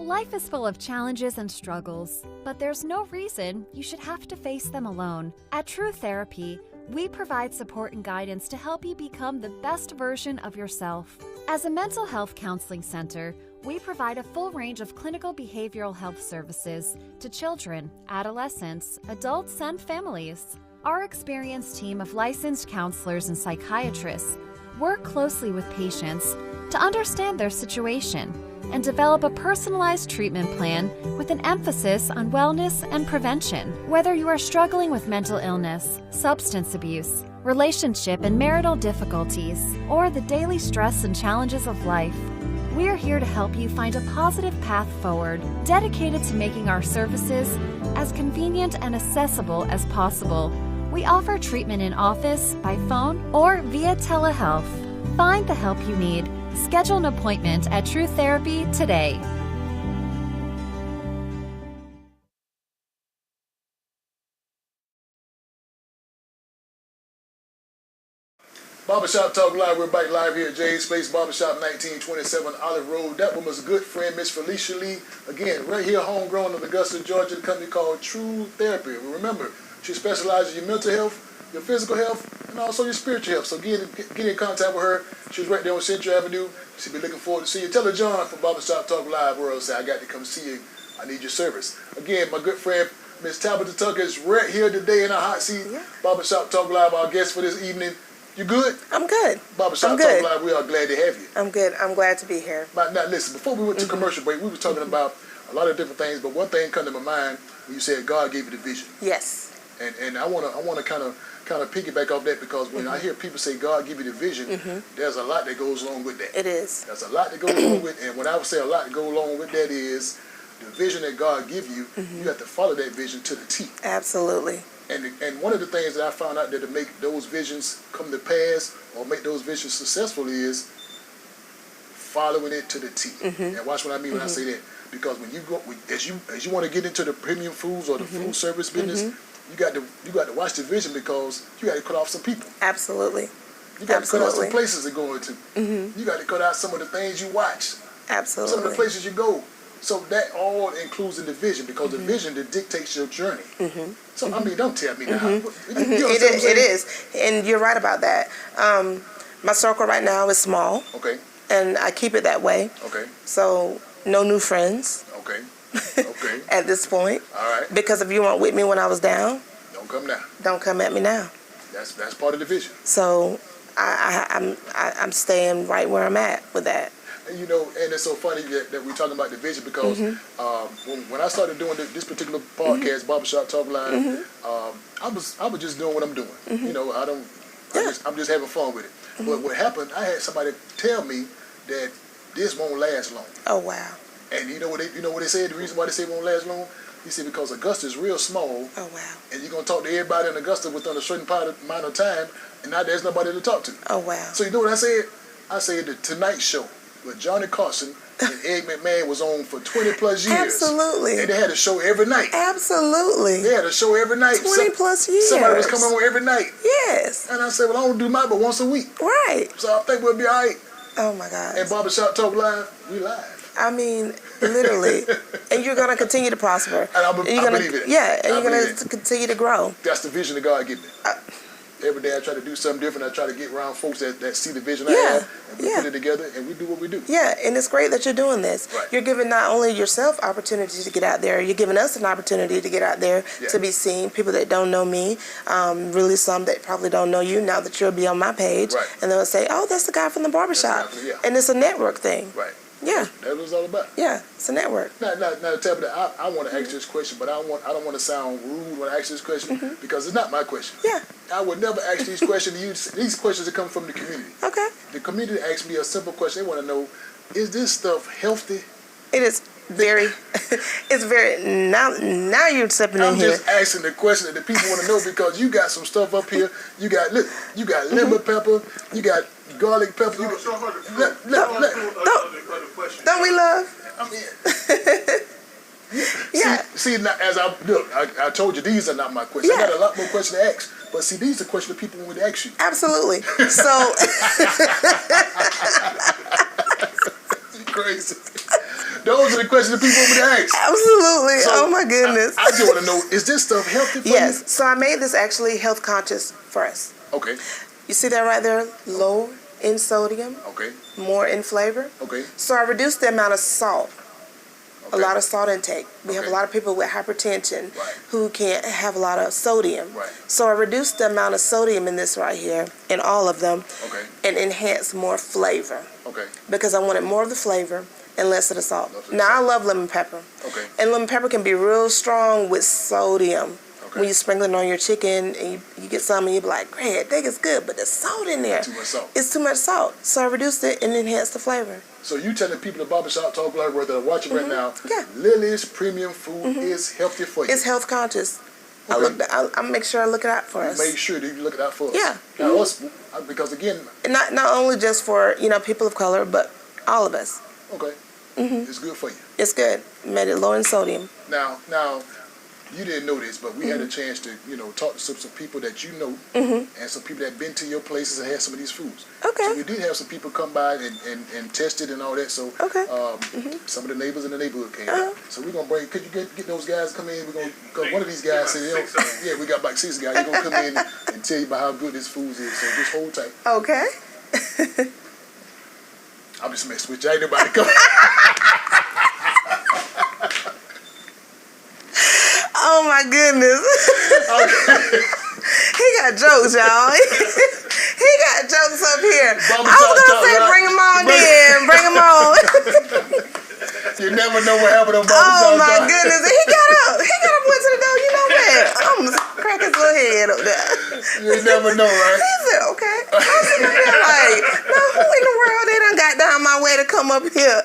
Speaker 6: Life is full of challenges and struggles, but there's no reason you should have to face them alone. At True Therapy, we provide support and guidance to help you become the best version of yourself. As a mental health counseling center, we provide a full range of clinical behavioral health services to children, adolescents, adults, and families. Our experienced team of licensed counselors and psychiatrists work closely with patients to understand their situation and develop a personalized treatment plan with an emphasis on wellness and prevention. Whether you are struggling with mental illness, substance abuse, relationship and marital difficulties, or the daily stress and challenges of life, we're here to help you find a positive path forward, dedicated to making our services as convenient and accessible as possible. We offer treatment in office, by phone, or via telehealth. Find the help you need. Schedule an appointment at True Therapy today.
Speaker 3: Barbershop Talk Live. We're back live here at Jay's Place, Barbershop 1927 Olive Road. That one was a good friend, Miss Felicia Lee. Again, right here, homegrown in Augusta, Georgia, a company called True Therapy. Remember, she specializes in your mental health, your physical health, and also your spiritual health. So get in contact with her. She's right there on Central Avenue. She'll be looking forward to see you. Tell her John from Barbershop Talk Live World say, I got to come see you. I need your service. Again, my good friend, Miss Tabitha Tucker is right here today in our hot seat. Yeah. Barbershop Talk Live, our guest for this evening. You good?
Speaker 4: I'm good.
Speaker 3: Barbershop Talk Live, we are glad to have you.
Speaker 4: I'm good. I'm glad to be here.
Speaker 3: Now listen, before we went to commercial break, we were talking about a lot of different things, but one thing come to my mind when you said God gave you the vision.
Speaker 4: Yes.
Speaker 3: And I wanna kind of piggyback off that, because when I hear people say God give you the vision, there's a lot that goes along with that.
Speaker 4: It is.
Speaker 3: There's a lot that goes along with, and when I would say a lot that goes along with that is the vision that God give you, you have to follow that vision to the T.
Speaker 4: Absolutely.
Speaker 3: And one of the things that I found out that to make those visions come to pass or make those visions successful is following it to the T. And watch what I mean when I say that, because when you go, as you want to get into the premium foods or the food service business, you got to watch the vision, because you got to cut off some people.
Speaker 4: Absolutely.
Speaker 3: You got to cut out some places to go into. You got to cut out some of the things you watch.
Speaker 4: Absolutely.
Speaker 3: Some of the places you go. So that all includes in the vision, because the vision that dictates your journey. So I mean, don't tell me now.
Speaker 4: It is, and you're right about that. My circle right now is small.
Speaker 3: Okay.
Speaker 4: And I keep it that way.
Speaker 3: Okay.
Speaker 4: So no new friends.
Speaker 3: Okay. Okay.
Speaker 4: At this point.
Speaker 3: All right.
Speaker 4: Because if you weren't with me when I was down,
Speaker 3: don't come now.
Speaker 4: Don't come at me now.
Speaker 3: That's part of the vision.
Speaker 4: So I'm staying right where I'm at with that.
Speaker 3: And you know, and it's so funny that we're talking about the vision, because when I started doing this particular podcast, Barbershop Talk Live, I was just doing what I'm doing. You know, I'm just having fun with it. But what happened, I had somebody tell me that this won't last long.
Speaker 4: Oh wow!
Speaker 3: And you know what they said? The reason why they say it won't last long? He said because Augusta is real small.
Speaker 4: Oh wow!
Speaker 3: And you're gonna talk to everybody in Augusta within a certain amount of time, and now there's nobody to talk to.
Speaker 4: Oh wow!
Speaker 3: So you know what I said? I said the Tonight Show with Johnny Carson and Ed McMahon was on for 20 plus years.
Speaker 4: Absolutely.
Speaker 3: And they had a show every night.
Speaker 4: Absolutely.
Speaker 3: They had a show every night.
Speaker 4: 20 plus years.
Speaker 3: Somebody was coming on every night.
Speaker 4: Yes.
Speaker 3: And I said, well, I don't do mine but once a week.
Speaker 4: Right.
Speaker 3: So I think we'll be all right.
Speaker 4: Oh my God.
Speaker 3: And Barbershop Talk Live, we live.
Speaker 4: I mean, literally. And you're going to continue to prosper.
Speaker 3: And I believe it.
Speaker 4: Yeah, and you're going to continue to grow.
Speaker 3: That's the vision that God gave me. Every day I try to do something different. I try to get around folks that see the vision I have, and we put it together, and we do what we do.
Speaker 4: Yeah, and it's great that you're doing this.
Speaker 3: Right.
Speaker 4: You're giving not only yourself opportunity to get out there, you're giving us an opportunity to get out there, to be seen. People that don't know me, really some that probably don't know you, now that you'll be on my page, and they'll say, oh, that's the guy from the barbershop.
Speaker 3: Exactly,
Speaker 4: and it's a network thing.
Speaker 3: Right.
Speaker 4: Yeah.
Speaker 3: That's what it's all about.
Speaker 4: Yeah, it's a network.
Speaker 3: Now, Tabitha, I want to ask this question, but I don't want to sound rude when I ask this question, because it's not my question.
Speaker 4: Yeah.
Speaker 3: I would never ask these questions to you. These questions that come from the community.
Speaker 4: Okay.
Speaker 3: The community asks me a simple question. They want to know, is this stuff healthy?
Speaker 4: It is very, it's very, now you're stepping in here.
Speaker 3: I'm just asking the question that the people want to know, because you got some stuff up here. You got lemon pepper, you got garlic pepper.
Speaker 4: Don't we love?
Speaker 3: I mean, see now, as I told you, these are not my questions. I got a lot more questions to ask. But see, these are questions that people would ask you.
Speaker 4: Absolutely. So
Speaker 3: crazy. Those are the questions that people would ask.
Speaker 4: Absolutely.
Speaker 3: So,
Speaker 4: oh my goodness.
Speaker 3: I just want to know, is this stuff healthy for you?
Speaker 4: Yes. So I made this actually health conscious for us.
Speaker 3: Okay.
Speaker 4: You see that right there? Low in sodium,
Speaker 3: Okay.
Speaker 4: more in flavor.
Speaker 3: Okay.
Speaker 4: So I reduced the amount of salt. A
Speaker 3: Okay.
Speaker 4: lot of salt intake. We have a
Speaker 3: Okay.
Speaker 4: lot of people with hypertension
Speaker 3: Right.
Speaker 4: who can't have a lot of sodium.
Speaker 3: Right.
Speaker 4: So I reduced the amount of sodium in this right here, in all of them,
Speaker 3: Okay.
Speaker 4: and enhanced more flavor
Speaker 3: Okay.
Speaker 4: because I wanted more of the flavor and less of the salt.
Speaker 3: Less of the
Speaker 4: Now I
Speaker 3: salt.
Speaker 4: love lemon pepper,
Speaker 3: Okay.
Speaker 4: and lemon pepper can be real strong with sodium.
Speaker 3: Okay.
Speaker 4: When you sprinkle it on your chicken and you get some and you be like, great, I think it's good, but there's salt in there.
Speaker 3: Too much salt.
Speaker 4: It's too much salt. So I reduced it and enhanced the flavor.
Speaker 3: So you telling people at Barbershop Talk Live that are watching right now,
Speaker 4: Yeah.
Speaker 3: Lily's premium food is healthy for you.
Speaker 4: It's health conscious.
Speaker 3: Okay.
Speaker 4: I make sure I look it out for us.
Speaker 3: Make sure that you look it out for us.
Speaker 4: Yeah.
Speaker 3: Now us, because again,
Speaker 4: And not only just for people of color, but all of us.
Speaker 3: okay, it's good for you.
Speaker 4: It's good. Made it low in sodium.
Speaker 3: Now, you didn't know this, but we had a chance to, talk to some people that you know, and some people that have been to your places and had some of these foods.
Speaker 4: Okay.
Speaker 3: So we did have some people come by and test it and all that. So
Speaker 4: Okay.
Speaker 3: some of the neighbors in the neighborhood came by. So we're gonna bring. Could you get those guys to come in? We're gonna. Cause one of these guys said, yeah, we got about 6 guys. They're gonna come in and tell you about how good this food is. So just hold tight.
Speaker 4: Okay.
Speaker 3: I'm just messing with you. Ain't nobody come.
Speaker 4: Oh my goodness. He got jokes, y'all. He got jokes up here. I was gonna say, bring him on in. Bring him on.
Speaker 3: You never know what happened on Barbershop
Speaker 4: Oh my
Speaker 3: Talk.
Speaker 4: goodness. He got up. Went to the door. You know what? I'm gonna crack his little head up there.
Speaker 3: You never know, right?
Speaker 4: He said, okay. I was sitting there like, now who in the world they done got down my way to come up here?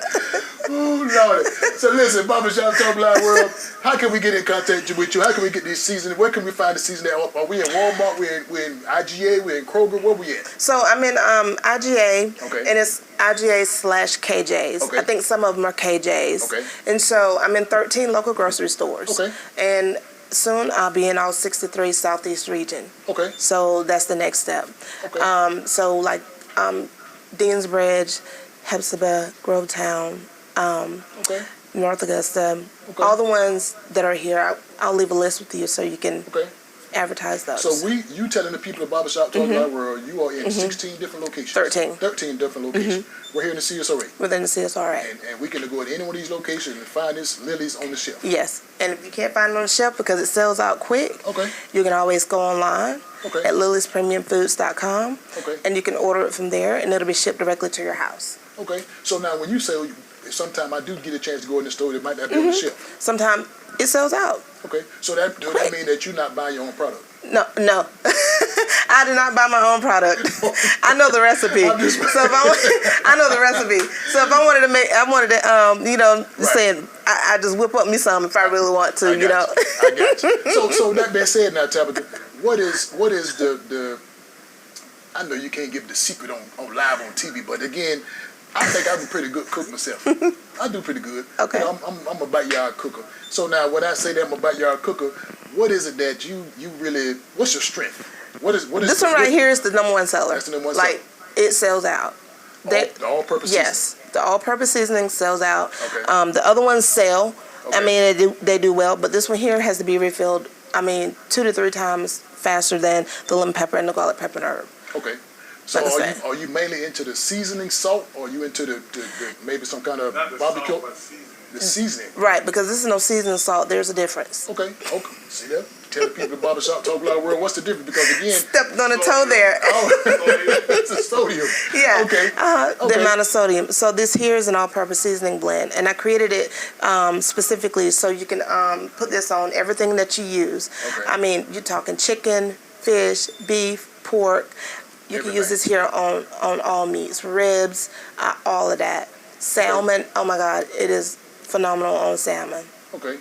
Speaker 3: Oh, Lord. So listen, Barbershop Talk Live World, how can we get in contact with you? How can we get these seasons? Where can we find the season? Are we in Walmart? We're in IGA? We're in Kroger? Where we at?
Speaker 4: So I'm in IGA,
Speaker 3: Okay.
Speaker 4: and it's IGA/KJs.
Speaker 3: Okay.
Speaker 4: I think some of them are KJs.
Speaker 3: Okay.
Speaker 4: And so I'm in 13 local grocery stores.
Speaker 3: Okay.
Speaker 4: And soon I'll be in all 63 Southeast region.
Speaker 3: Okay.
Speaker 4: So that's the next step.
Speaker 3: Okay.
Speaker 4: So like Deansbridge, Hepzibah, Grovetown,
Speaker 3: Okay.
Speaker 4: North Augusta,
Speaker 3: Okay.
Speaker 4: all the ones that are here. I'll leave a list with you so you can
Speaker 3: Okay.
Speaker 4: advertise those.
Speaker 3: So you telling the people at Barbershop Talk Live World, you are in 16 different locations.
Speaker 4: 13.
Speaker 3: 13 different locations. We're here in the CSRA.
Speaker 4: Within the CSRA.
Speaker 3: And we can go to any one of these locations and find this Lily's on the shelf.
Speaker 4: Yes, and if you can't find it on the shelf because it sells out quick,
Speaker 3: Okay.
Speaker 4: you can always go online
Speaker 3: Okay.
Speaker 4: at liliespremiumfoods.com,
Speaker 3: Okay.
Speaker 4: and you can order it from there, and it'll be shipped directly to your house.
Speaker 3: Okay. So now when you say sometime I do get a chance to go in the store, it might not be on the shelf.
Speaker 4: Sometimes it sells out.
Speaker 3: Okay. So does that mean that you're not buying your own product?
Speaker 4: No. I do not buy my own product. I know the recipe.
Speaker 3: I'm just-
Speaker 4: I know the recipe. So if I wanted to saying I just whip up me some if I really want to,
Speaker 3: I got you. So that being said, now Tabitha, what is the I know you can't give the secret on live on TV, but again, I think I'm a pretty good cook myself. I do pretty good.
Speaker 4: Okay.
Speaker 3: I'm a backyard cooker. So now when I say that I'm a backyard cooker, what is it that you really? What's your strength? What is
Speaker 4: this one right here is the number one seller.
Speaker 3: That's the number one
Speaker 4: like it sells out.
Speaker 3: The all-purpose
Speaker 4: Yes, the all-purpose seasoning sells out.
Speaker 3: Okay.
Speaker 4: The other ones sell. I
Speaker 3: Okay.
Speaker 4: mean, they do well, but this one here has to be refilled. I mean, 2 to 3 times faster than the lemon pepper and the garlic pepper and herb.
Speaker 3: Okay. So
Speaker 4: Like I said.
Speaker 3: are you mainly into the seasoning salt, or are you into the maybe some kind of
Speaker 5: Not the
Speaker 3: barbecue?
Speaker 5: salt, but seasoning.
Speaker 3: The seasoning.
Speaker 4: Right, because this is no seasoning salt. There's a difference.
Speaker 3: Okay. See that? Tell the people at Barbershop Talk Live World what's the difference, because again,
Speaker 4: Stepped on a toe there.
Speaker 3: it's the sodium.
Speaker 4: Yeah.
Speaker 3: Okay.
Speaker 4: The
Speaker 3: Okay.
Speaker 4: amount of sodium. So this here is an all-purpose seasoning blend, and I created it specifically so you can put this on everything that you use.
Speaker 3: Okay.
Speaker 4: I mean, you're talking chicken, fish, beef, pork. You can use
Speaker 3: Everything.
Speaker 4: this here on all meats, ribs, all of that. Salmon. Oh my God, it is phenomenal on salmon.
Speaker 3: Okay.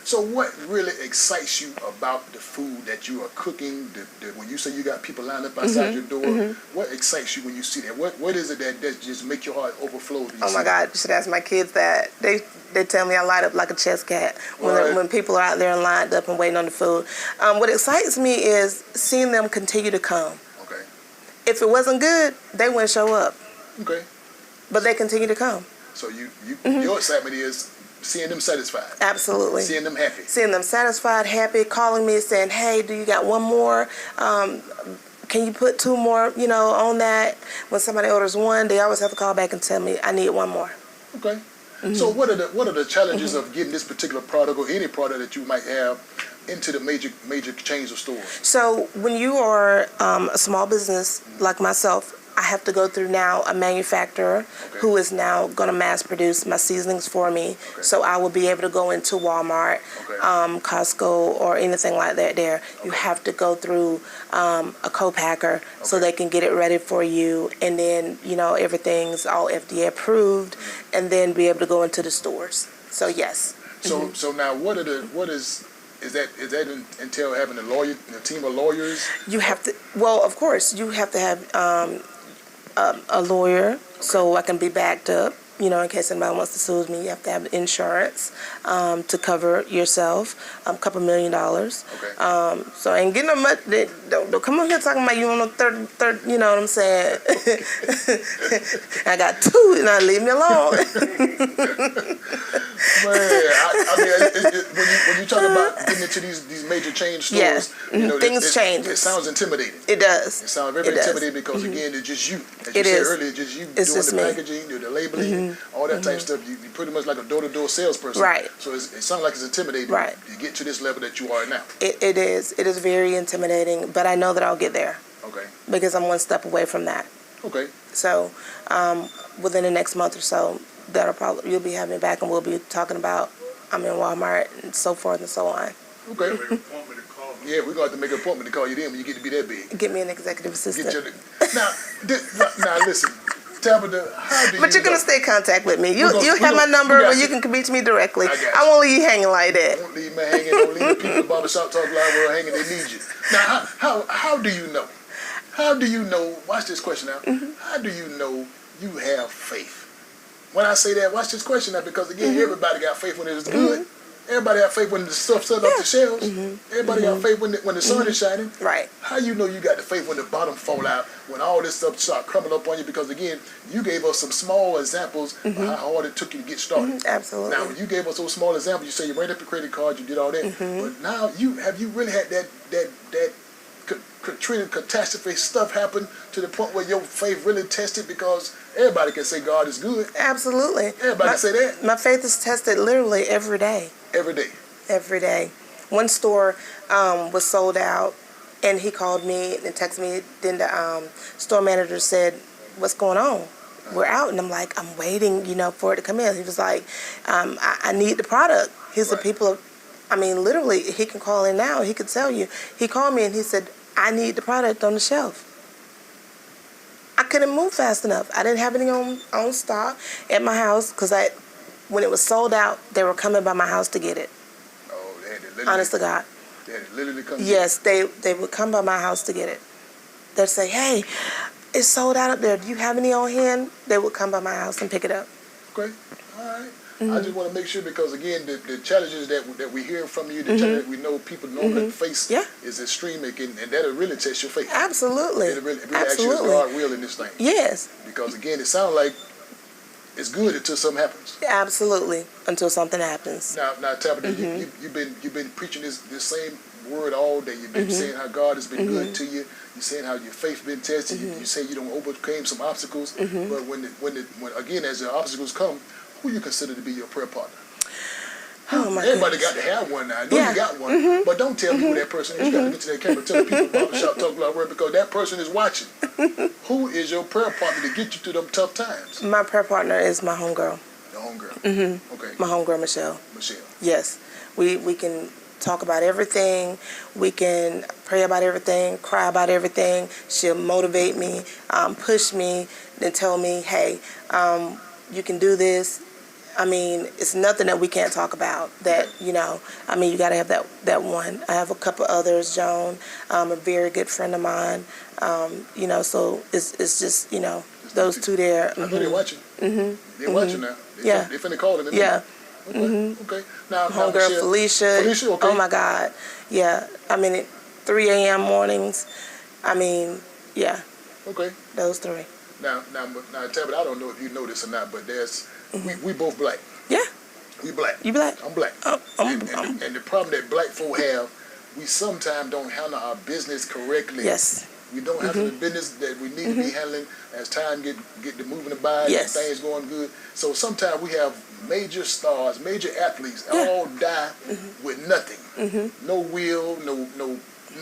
Speaker 3: So what really excites you about the food that you are cooking? When you say you got people lined up outside your door, what excites you when you see that? What is it that just make your heart overflow? When you
Speaker 4: Oh
Speaker 3: see
Speaker 4: my
Speaker 3: that?
Speaker 4: God, you should ask my kids that. They tell me I light up like a chess cat
Speaker 3: Right.
Speaker 4: when people are out there and lined up and waiting on the food. What excites me is seeing them continue to come.
Speaker 3: Okay.
Speaker 4: If it wasn't good, they wouldn't show up,
Speaker 3: Okay.
Speaker 4: but they continue to come.
Speaker 3: So your excitement is seeing them satisfied.
Speaker 4: Absolutely.
Speaker 3: Seeing them happy.
Speaker 4: Seeing them satisfied, happy, calling me saying, hey, do you got one more? Can you put 2 more, on that? When somebody orders 1, they always have to call back and tell me, I need 1 more.
Speaker 3: Okay. So what are the challenges of getting this particular product or any product that you might have into the major chains of stores?
Speaker 4: So when you are a small business like myself, I have to go through now a manufacturer who is now going to mass produce my seasonings for me. So I will be able to go into Walmart, Costco, or anything like that there. You have to go through a co-packer so they can get it ready for you. And then, everything's all FDA approved, and then be able to go into the stores. So yes.
Speaker 3: So now is that entail having a team of lawyers?
Speaker 4: You have to, well, of course, you have to have a lawyer so I can be backed up, in case anybody wants to sue me. You have to have insurance to cover yourself, a couple $1 million. So I ain't getting no much. Don't come up here talking about you on the third, you know what I'm saying? I got 2, now leave me alone.
Speaker 3: Man, I mean, when you talk about getting into these major chain stores,
Speaker 4: things change.
Speaker 3: It sounds intimidating.
Speaker 4: It does.
Speaker 3: It sounds very intimidating because again, it's just you. As you said earlier, it's just you doing the packaging, the labeling, all that type of stuff. You pretty much like a door-to-door salesperson. Right. So it sounds like it's intimidating. Right. To get to this level that you are now. It is.
Speaker 4: It is very intimidating, but I know that I'll get there.
Speaker 3: Okay.
Speaker 4: Because I'm 1 step away from that.
Speaker 3: Okay.
Speaker 4: So within the next month or so, you'll be having me back, and we'll be talking about I'm in Walmart and so forth and so on.
Speaker 3: Okay. Yeah, we're going to have to make an appointment to call you then when you get to be that big.
Speaker 4: Get me an executive assistant.
Speaker 3: Now listen, Tabitha, how do you?
Speaker 4: But you're going to stay in contact with me. You have my number, but you can reach me directly. I won't leave you hanging like that.
Speaker 3: Won't leave me hanging. Don't leave the people at Barbershop Talk Live World hanging. They need you. Now, how do you know? How do you know? Watch this question now. How do you know you have faith? When I say that, watch this question now, because again, everybody got faith when it's good. Everybody got faith when the stuff's set off the shelves. Everybody got faith when the sun is shining. Right. How you know you got the faith when the bottom fall out, when all this stuff start coming up on you? Because again, you gave us some small examples of how hard it took you to get started.
Speaker 4: Absolutely.
Speaker 3: Now, when you gave us those small examples, you say you ran up your credit card, you did all that. But now, have you really had that Katrina catastrophe stuff happen to the point where your faith really tested? Because everybody can say God is good.
Speaker 4: Absolutely.
Speaker 3: Everybody can say that.
Speaker 4: My faith is tested literally every day.
Speaker 3: Every day.
Speaker 4: Every day. One store was sold out, and he called me and texted me. Then the store manager said, "What's going on?" We're out, and I'm like, "I'm waiting, for it to come in." He was like, "I need the product." He's the people. Literally, he can call in now. He could tell you. He called me and he said, I need the product on the shelf. I couldn't move fast enough. I didn't have any on stock at my house because when it was sold out, they were coming by my house to get it.
Speaker 3: Oh, they had to literally.
Speaker 4: Honest to God.
Speaker 3: They had to literally come.
Speaker 4: Yes, they would come by my house to get it. They'd say, "Hey, it's sold out up there. Do you have any on hand?" They would come by my house and pick it up.
Speaker 3: Okay, all right. I just want to make sure, because again, the challenges that we hear from you, the challenges that we know people normally face is extreme, and that'll really test your faith.
Speaker 4: Absolutely.
Speaker 3: It'll really actually God will in this thing.
Speaker 4: Yes.
Speaker 3: Because again, it sounds like it's good until something happens.
Speaker 4: Absolutely, until something happens.
Speaker 3: Now, Tabitha, you've been preaching this same word all day. You've been saying how God has been good to you. You're saying how your faith been tested. You say you don't overcame some obstacles. But when again, as the obstacles come, who you consider to be your prayer partner?
Speaker 4: Oh my
Speaker 3: Everybody
Speaker 4: goodness.
Speaker 3: got to have one now. I know you got one, but don't tell me who that person is. You got to get to that camera, tell the people Barbershop Talk Live World, because that person is watching. Who is your prayer partner to get you through them tough times?
Speaker 4: My prayer partner is my homegirl.
Speaker 3: The homegirl. Okay.
Speaker 4: My homegirl, Michelle.
Speaker 3: Michelle.
Speaker 4: Yes. We can talk about everything. We can pray about everything, cry about everything. She'll motivate me, push me, and tell me, hey, you can do this. It's nothing that we can't talk about. That, you got to have that one. I have a couple others, Joan, a very good friend of mine. So it's just, those two there.
Speaker 3: I know they're watching. They're watching now. They're finna call them.
Speaker 4: Yeah.
Speaker 3: Okay. Now,
Speaker 4: homegirl Felicia.
Speaker 3: Felicia, okay.
Speaker 4: Oh my God. Yeah. At 3 a.m. mornings. Yeah.
Speaker 3: Okay.
Speaker 4: Those three.
Speaker 3: Now, Tabitha, I don't know if you know this or not, but we both black.
Speaker 4: Yeah.
Speaker 3: We black.
Speaker 4: You black?
Speaker 3: I'm black. And the problem that black folk have, we sometimes don't handle our business correctly.
Speaker 4: Yes.
Speaker 3: We don't handle the business that we need to be handling as time get to moving about
Speaker 4: Yes.
Speaker 3: and things going good. So sometimes we have major stars, major athletes all die with nothing. No will, no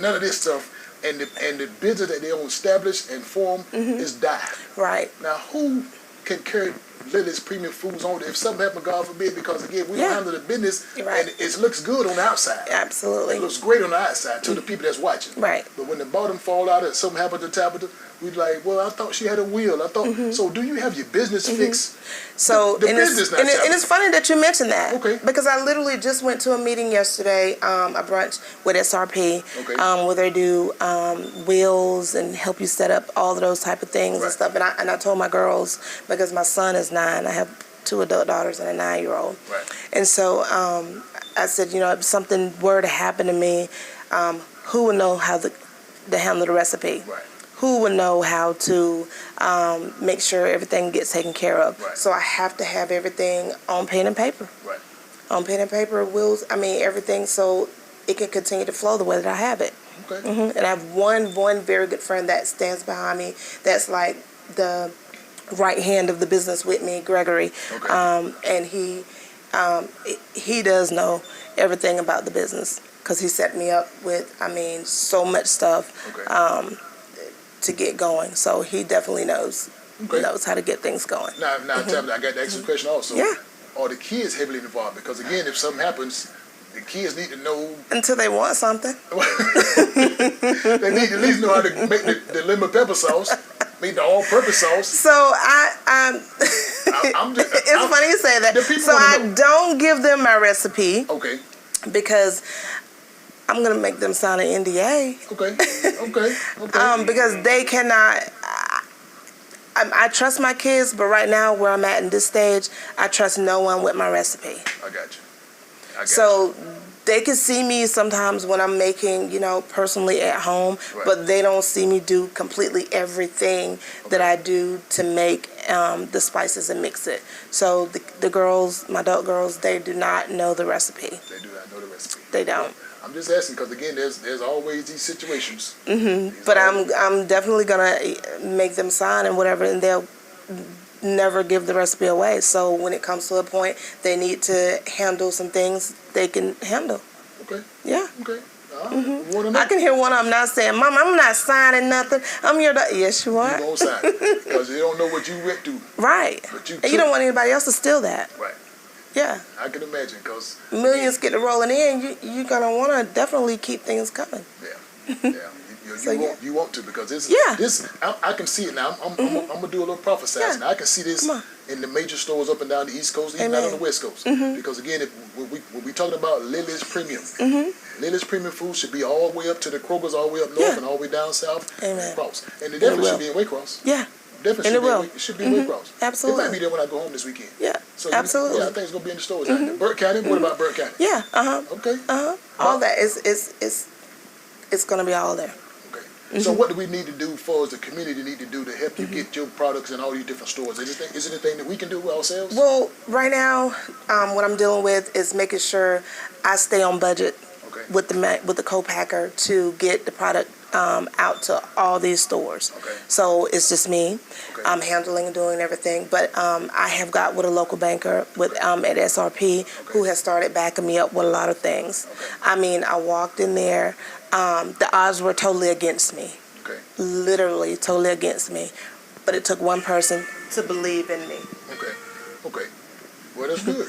Speaker 3: none of this stuff. And the business that they don't establish and form is die.
Speaker 4: Right.
Speaker 3: Now who can carry Lily's Premium Foods on if something happens, God forbid, because again we don't handle the business
Speaker 4: Right.
Speaker 3: and it looks good on the outside.
Speaker 4: Absolutely.
Speaker 3: It looks great on the outside to the people that's watching.
Speaker 4: Right.
Speaker 3: But when the bottom fall out and something happened to Tabitha, we like, well, I thought she had a will. I thought so. Do you have your business fixed?
Speaker 4: So
Speaker 3: the
Speaker 4: and
Speaker 3: business
Speaker 4: it's, and, it, and it's funny that you mentioned that.
Speaker 3: Okay.
Speaker 4: Because I literally just went to a meeting yesterday, a brunch with SRP,
Speaker 3: Okay.
Speaker 4: where they do wills and help you set up all of those type of things
Speaker 3: Right.
Speaker 4: and stuff. And I told my girls, because my son is 9, I have 2 adult daughters and a 9-year-old.
Speaker 3: Right.
Speaker 4: And so I said, you know, if something were to happen to me, who would know how to handle the recipe?
Speaker 3: Right.
Speaker 4: Who would know how to make sure everything gets taken care of?
Speaker 3: Right.
Speaker 4: So I have to have everything on pen and paper.
Speaker 3: Right.
Speaker 4: On pen and paper, wills, everything, so it can continue to flow the way that I have it.
Speaker 3: Okay.
Speaker 4: And I have one very good friend that stands behind me, that's like the right hand of the business with me, Gregory.
Speaker 3: Okay.
Speaker 4: And he does know everything about the business, because he set me up with, so much stuff.
Speaker 3: Okay.
Speaker 4: To get going. So he definitely knows
Speaker 3: Okay.
Speaker 4: knows how to get things going.
Speaker 3: Now, Tabitha, I got to ask you a question also.
Speaker 4: Yeah.
Speaker 3: Are the kids heavily involved? Because again, if something happens, the kids need to know.
Speaker 4: Until they want something.
Speaker 3: They need to at least know how to make the lemon pepper sauce, make the all-purpose sauce.
Speaker 4: So
Speaker 3: I'm just,
Speaker 4: it's funny you say that.
Speaker 3: The people
Speaker 4: So
Speaker 3: wanna
Speaker 4: I
Speaker 3: know.
Speaker 4: don't give them my recipe
Speaker 3: Okay.
Speaker 4: because I'm gonna make them sign an NDA.
Speaker 3: Okay.
Speaker 4: Because they cannot. I trust my kids, but right now where I'm at in this stage, I trust no one with my recipe.
Speaker 3: I got you.
Speaker 4: So they can see me sometimes when I'm making, personally at home,
Speaker 3: Right.
Speaker 4: but they don't see me do completely everything that I do to make the spices and mix it. So the girls, my adult girls, they do not know the recipe.
Speaker 3: They do not know the recipe.
Speaker 4: They don't.
Speaker 3: I'm just asking because again, there's always these situations.
Speaker 4: But I'm definitely gonna make them sign and whatever, and they'll never give the recipe away. So when it comes to a point they need to handle some things, they can handle.
Speaker 3: Okay.
Speaker 4: Yeah.
Speaker 3: Okay. Wanna know?
Speaker 4: I can hear one of them now saying, "Mom, I'm not signing nothing. I'm your daughter." Yes, you
Speaker 3: You
Speaker 4: are.
Speaker 3: gonna sign because they don't know what you went through.
Speaker 4: Right.
Speaker 3: But you
Speaker 4: And you don't want anybody else to steal that.
Speaker 3: Right.
Speaker 4: Yeah.
Speaker 3: I can imagine because
Speaker 4: Millions get to rolling in. You're gonna want to definitely keep things coming.
Speaker 3: yeah.
Speaker 4: So,
Speaker 3: You want to because this
Speaker 4: Yeah.
Speaker 3: I can see it now. I'm gonna do a little prophesizing.
Speaker 4: Yeah.
Speaker 3: I can see this
Speaker 4: Come on.
Speaker 3: in the major stores up and down the East Coast, even not on the West Coast. Because again, when we talking about Lily's Premium, Lily's Premium Food should be all the way up to the Kroger's, all the way up north
Speaker 4: Yeah.
Speaker 3: and all the way down south
Speaker 4: Amen.
Speaker 3: and across. And it definitely
Speaker 4: will.
Speaker 3: should be in Waycross.
Speaker 4: Yeah.
Speaker 3: Definitely
Speaker 4: And it will.
Speaker 3: should be in Waycross.
Speaker 4: Absolutely.
Speaker 3: It might be there when I go home this weekend.
Speaker 4: Yeah.
Speaker 3: So
Speaker 4: Absolutely.
Speaker 3: I think it's gonna be in the stores. Burke County. What about Burke County?
Speaker 4: Yeah.
Speaker 3: Okay.
Speaker 4: All that it's gonna be all there.
Speaker 3: Okay. So what do we need to do for as the community need to do to help you get your products in all these different stores? Is there anything that we can do ourselves?
Speaker 4: Well, right now, what I'm dealing with is making sure I stay on budget
Speaker 3: Okay.
Speaker 4: with the co-packer to get the product out to all these stores.
Speaker 3: Okay.
Speaker 4: So it's just me.
Speaker 3: Okay.
Speaker 4: I'm handling and doing everything. But I have got with a local banker at SRP who has started backing me up with a lot of things.
Speaker 3: Okay.
Speaker 4: I walked in there. The odds were totally against me.
Speaker 3: Okay.
Speaker 4: Literally totally against me. But it took one person to believe in me.
Speaker 3: Okay. Well, that's good.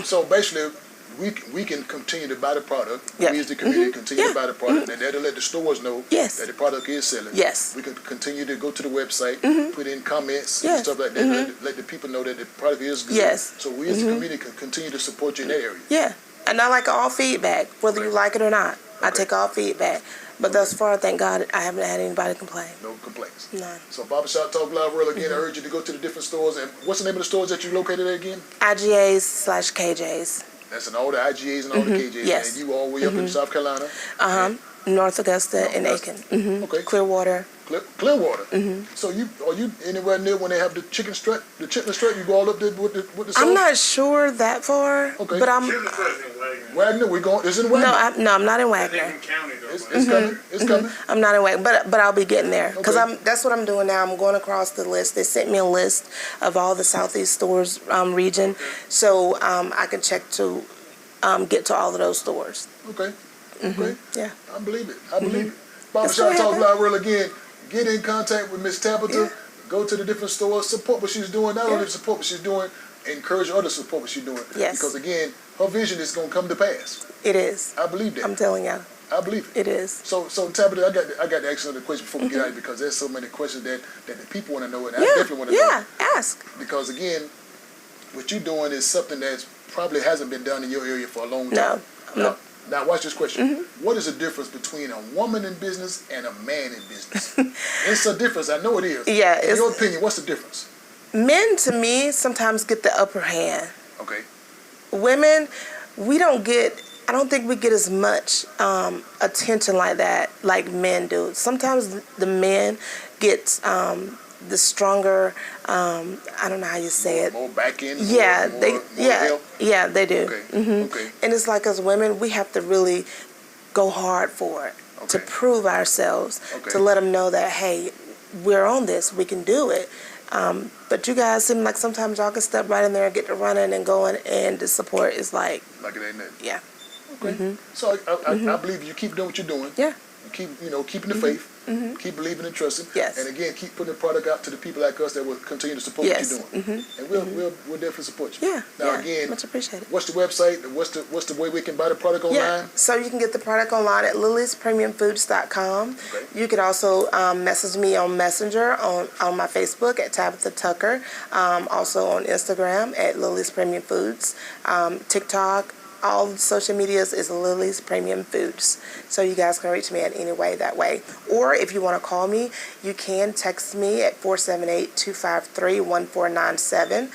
Speaker 3: So basically, we can continue to buy the product.
Speaker 4: Yeah.
Speaker 3: We as the community continue
Speaker 4: Yeah.
Speaker 3: to buy the product, and that'll let the stores know
Speaker 4: Yes.
Speaker 3: that the product is selling.
Speaker 4: Yes.
Speaker 3: We can continue to go to the website, put in comments and
Speaker 4: Yes.
Speaker 3: stuff like that. Let the people know that the product is good.
Speaker 4: Yes.
Speaker 3: So we as the community can continue to support you in that area.
Speaker 4: Yeah, and I like all feedback, whether you like it or not. I
Speaker 3: Okay.
Speaker 4: take all feedback. But thus far, thank God, I haven't had anybody complain.
Speaker 3: No complaints.
Speaker 4: None.
Speaker 3: So Barbershop Talk Live World, again, I urge you to go to the different stores. And what's the name of the stores that you located at again?
Speaker 4: IGAs/KJs.
Speaker 3: That's in all the IGAs and all the KJs.
Speaker 4: Yes.
Speaker 3: And you all the way up in South Carolina.
Speaker 4: North Augusta and
Speaker 3: Augusta.
Speaker 4: Aiken.
Speaker 3: Okay.
Speaker 4: Clearwater.
Speaker 3: Clearwater. So are you anywhere near when they have the chicken strut, the chitlin strut? You go all up there with the sauce?
Speaker 4: I'm not sure that far,
Speaker 3: Okay.
Speaker 4: but I'm.
Speaker 5: Chitlin Strut is in Wagner.
Speaker 3: Wagner, we going. It's in Wagner.
Speaker 4: No, I'm not in
Speaker 5: That's
Speaker 4: Wagner.
Speaker 5: in County though.
Speaker 3: It's
Speaker 5: but-
Speaker 3: coming. It's coming.
Speaker 4: I'm not in Wagner, but I'll be getting there because
Speaker 3: Okay.
Speaker 4: that's what I'm doing now. I'm going across the list. They sent me a list of all the Southeast stores region, so I can check to get to all of those stores.
Speaker 3: Okay. Okay.
Speaker 4: Yeah.
Speaker 3: I believe it. I believe it.
Speaker 4: Let's
Speaker 3: Barbershop
Speaker 4: go
Speaker 3: Talk
Speaker 4: ahead.
Speaker 3: Live World again. Get in contact with Miss Tabitha.
Speaker 4: Yeah.
Speaker 3: Go to the different stores. Support what she's doing. Not
Speaker 4: Yeah.
Speaker 3: only support what she's doing, encourage others to support what she's doing.
Speaker 4: Yes.
Speaker 3: Because again, her vision is going to come to pass.
Speaker 4: It is.
Speaker 3: I believe that.
Speaker 4: I'm telling you,
Speaker 3: I believe it.
Speaker 4: it is.
Speaker 3: So Tabitha, I got to ask another question before we get out of here because there's so many questions that the people want to know, and I
Speaker 4: Yeah.
Speaker 3: definitely want to know.
Speaker 4: Yeah. Ask.
Speaker 3: Because again, what you're doing is something that probably hasn't been done in your area for a long
Speaker 4: No.
Speaker 3: time.
Speaker 4: No.
Speaker 3: Now watch this question. What is the difference between a woman in business and a man in business? It's a difference. I know it is.
Speaker 4: Yeah,
Speaker 3: In
Speaker 4: it's-
Speaker 3: your opinion, what's the difference?
Speaker 4: Men, to me, sometimes get the upper hand.
Speaker 3: Okay.
Speaker 4: Women, I don't think we get as much attention like that like men do. Sometimes the men get the stronger, I don't know how you say it.
Speaker 3: More back end.
Speaker 4: Yeah,
Speaker 3: more help?
Speaker 4: they do.
Speaker 3: Okay. Okay.
Speaker 4: And it's like as women, we have to really go hard for it to
Speaker 3: Okay.
Speaker 4: prove ourselves,
Speaker 3: Okay.
Speaker 4: to let them know that, hey, we're on this, we can do it. But you guys seem like sometimes y'all can step right in there and get to running and going, and the support is like,
Speaker 3: Like it ain't nothing.
Speaker 4: yeah,
Speaker 3: Okay. So I believe you keep doing what you're doing.
Speaker 4: yeah,
Speaker 3: You keep keeping the faith. Keep believing and trusting.
Speaker 4: Yes.
Speaker 3: And again, keep putting the product out to the people like us that will continue to support
Speaker 4: Yes.
Speaker 3: what you're doing. And we'll definitely support you.
Speaker 4: yeah.
Speaker 3: Now
Speaker 4: yeah.
Speaker 3: again,
Speaker 4: Much appreciated.
Speaker 3: what's the website? What's the way we can buy the product online?
Speaker 4: Yeah, so you can get the product online at liliespremiumfoods.com.
Speaker 3: Okay.
Speaker 4: You could also message me on Messenger on my Facebook at Tabitha Tucker, also on Instagram at Lily's Premium Foods, TikTok. All the social medias is Lily's Premium Foods. So you guys can reach me at any way that way. Or if you want to call me, you can text me at 478-253-1497.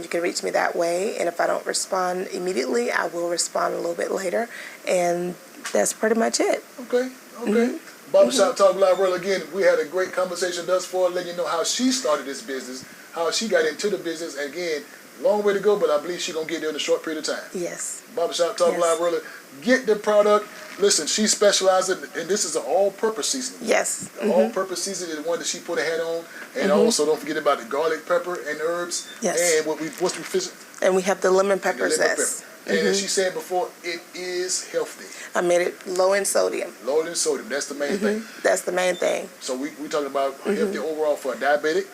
Speaker 4: You can reach me that way. And if I don't respond immediately, I will respond a little bit later. And that's pretty much it.
Speaker 3: Okay. Okay. Barbershop Talk Live World again. We had a great conversation thus far, letting you know how she started this business, how she got into the business. And again, long way to go, but I believe she's gonna get there in a short period of time.
Speaker 4: Yes.
Speaker 3: Barbershop Talk
Speaker 4: Yes.
Speaker 3: Live World. Get the product. Listen, she specializes in this is an all-purpose seasoning.
Speaker 4: Yes.
Speaker 3: The all-purpose seasoning is the one that she put her head on, and also don't forget about the garlic, pepper, and herbs.
Speaker 4: Yes.
Speaker 3: And what's we fix
Speaker 4: And we have the lemon
Speaker 3: the
Speaker 4: pepper
Speaker 3: lemon
Speaker 4: zest.
Speaker 3: pepper. And as she said before, it is healthy,
Speaker 4: I made it low in sodium.
Speaker 3: low in sodium. That's the main thing.
Speaker 4: That's the main thing.
Speaker 3: So we talking about healthy overall for a diabetic,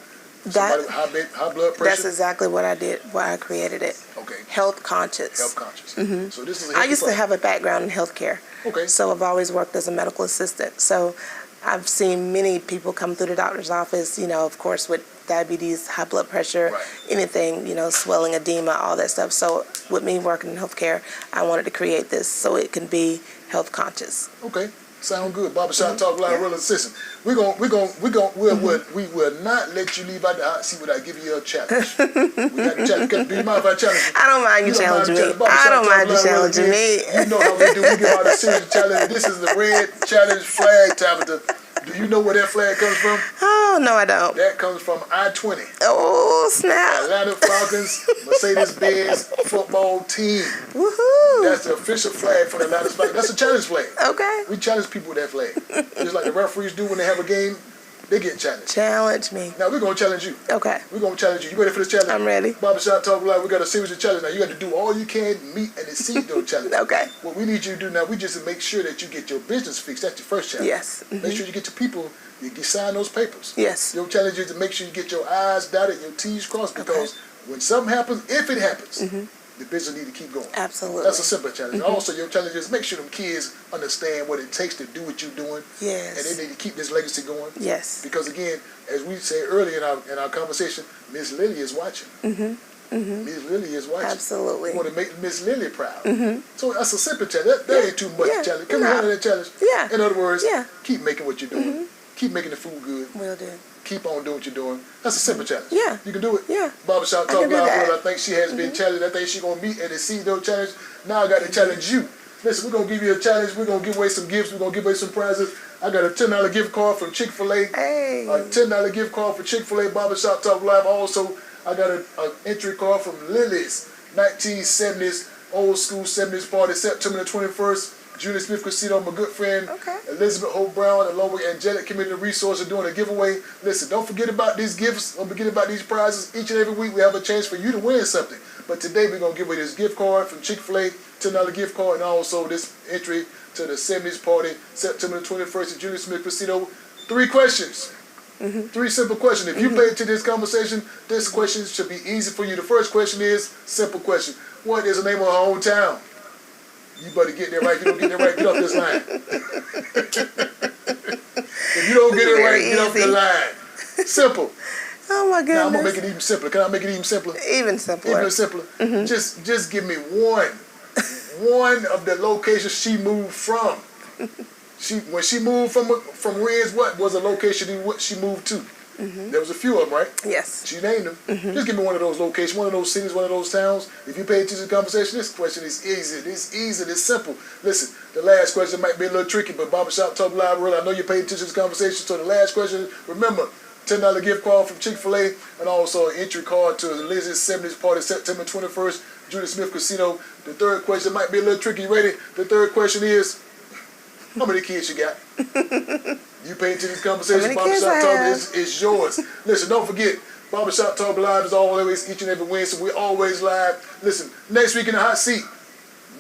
Speaker 4: That
Speaker 3: somebody with high blood
Speaker 4: that's
Speaker 3: pressure.
Speaker 4: exactly what I did. Why I created it.
Speaker 3: Okay,
Speaker 4: Health conscious.
Speaker 3: health conscious. So this is a
Speaker 4: I
Speaker 3: healthy
Speaker 4: used to
Speaker 3: product.
Speaker 4: have a background in healthcare.
Speaker 3: Okay.
Speaker 4: So I've always worked as a medical assistant. So I've seen many people come through the doctor's office, of course, with diabetes, high blood pressure,
Speaker 3: Right.
Speaker 4: anything, swelling, edema, all that stuff. So with me working in healthcare, I wanted to create this so it can be health conscious.
Speaker 3: Okay, sound good. Barbershop Talk Live World. Listen, we will not let you leave out the hot seat without giving you a challenge. We got a challenge. Do you mind if I challenge you?
Speaker 4: I don't mind you
Speaker 3: don't
Speaker 4: challenging me.
Speaker 3: Barbershop
Speaker 4: I don't
Speaker 3: Talk
Speaker 4: mind you
Speaker 3: Live World
Speaker 4: challenging
Speaker 3: again.
Speaker 4: me.
Speaker 3: You know how we do. We give out a series of challenges. This is the red challenge flag, Tabitha. Do you know where that flag comes from?
Speaker 4: Oh, no, I don't.
Speaker 3: That comes from I-20.
Speaker 4: Oh, snap.
Speaker 3: Atlanta Falcons, Mercedes-Benz football team.
Speaker 4: Woohoo.
Speaker 3: That's the official flag for the Atlanta Falcons. That's a challenge flag.
Speaker 4: Okay.
Speaker 3: We challenge people with that flag. Just like the referees do when they have a game, they get challenged.
Speaker 4: Challenge me.
Speaker 3: Now we're going to challenge you.
Speaker 4: Okay.
Speaker 3: We're going to challenge you. You ready for this challenge?
Speaker 4: I'm ready.
Speaker 3: Barbershop Talk Live, we got a series of challenges. Now you got to do all you can, meet and exceed those challenges.
Speaker 4: Okay.
Speaker 3: What we need you to do now, we just to make sure that you get your business fixed. That's your first challenge.
Speaker 4: Yes.
Speaker 3: Make sure you get your people, you sign those papers.
Speaker 4: Yes.
Speaker 3: Your challenge is to make sure you get your I's dotted and your T's crossed because when something happens, if it happens, the business need to keep going.
Speaker 4: Absolutely.
Speaker 3: That's a simple challenge. Also, your challenge is make sure them kids understand what it takes to do what you're doing.
Speaker 4: Yes.
Speaker 3: And they need to keep this legacy going.
Speaker 4: Yes.
Speaker 3: Because again, as we said earlier in our conversation, Miss Lily is watching. Miss Lily is watching.
Speaker 4: Absolutely.
Speaker 3: We want to make Miss Lily proud. So that's a simple challenge. That ain't too much
Speaker 4: Yeah.
Speaker 3: challenge. Come
Speaker 4: No.
Speaker 3: on, that challenge.
Speaker 4: Yeah.
Speaker 3: In other words,
Speaker 4: Yeah.
Speaker 3: keep making what you're doing. Keep making the food good.
Speaker 4: Will do.
Speaker 3: Keep on doing what you're doing. That's a simple challenge.
Speaker 4: Yeah.
Speaker 3: You can do it.
Speaker 4: Yeah.
Speaker 3: Barbershop
Speaker 4: I
Speaker 3: Talk
Speaker 4: can do
Speaker 3: Live
Speaker 4: that.
Speaker 3: World, I think she has been challenged. I think she's going to meet and exceed those challenges. Now I got to challenge you. Listen, we're going to give you a challenge. We're going to give away some gifts. We're going to give away some prizes. I got a $10 gift card from Chick-fil-A.
Speaker 4: Hey.
Speaker 3: A $10 gift card for Chick-fil-A Barbershop Talk Live. Also, I got an entry card from Lily's 1970s, old school 70s party, September the 21st. Julie Smith Casino, my good friend, Elizabeth Hope Brown, along with Angelic Community Resources, doing a giveaway. Listen, don't forget about these gifts. Don't forget about these prizes. Each and every week we have a chance for you to win something. But today we're going to give away this gift card from Chick-fil-A, $10 gift card, and also this entry to the 70s party, September the 21st at Julie Smith Casino. 3 questions. 3 simple questions. If you pay into this conversation, this question should be easy for you. The first question is simple question. What is the name of our hometown? You better get there right. If you don't get there right, get off this line. If you don't get it right, get off the line. Simple.
Speaker 4: Oh my goodness.
Speaker 3: Now I'm gonna make it even simpler. Can I make it even simpler?
Speaker 4: Even simpler.
Speaker 3: Even simpler. Just give me one of the locations she moved from. When she moved from Ren's, what was the location she moved to? There was a few of them, right?
Speaker 4: Yes.
Speaker 3: She named them. Just give me one of those locations, one of those cities, one of those towns. If you pay attention to the conversation, this question is easy. It's easy. It's simple. Listen, the last question might be a little tricky, but Barbershop Talk Live World, I know you paid attention to the conversation. So the last question, remember, $10 gift card from Chick-fil-A, and also an entry card to the Lizzie's 70s party, September 21st, Julie Smith Casino. The third question might be a little tricky. You ready? The third question is, how many kids you got? You pay into this conversation, Barbershop Talk is yours. Listen, don't forget, Barbershop Talk Live is always each and every Wednesday. We're always live. Listen, next week in the hot seat.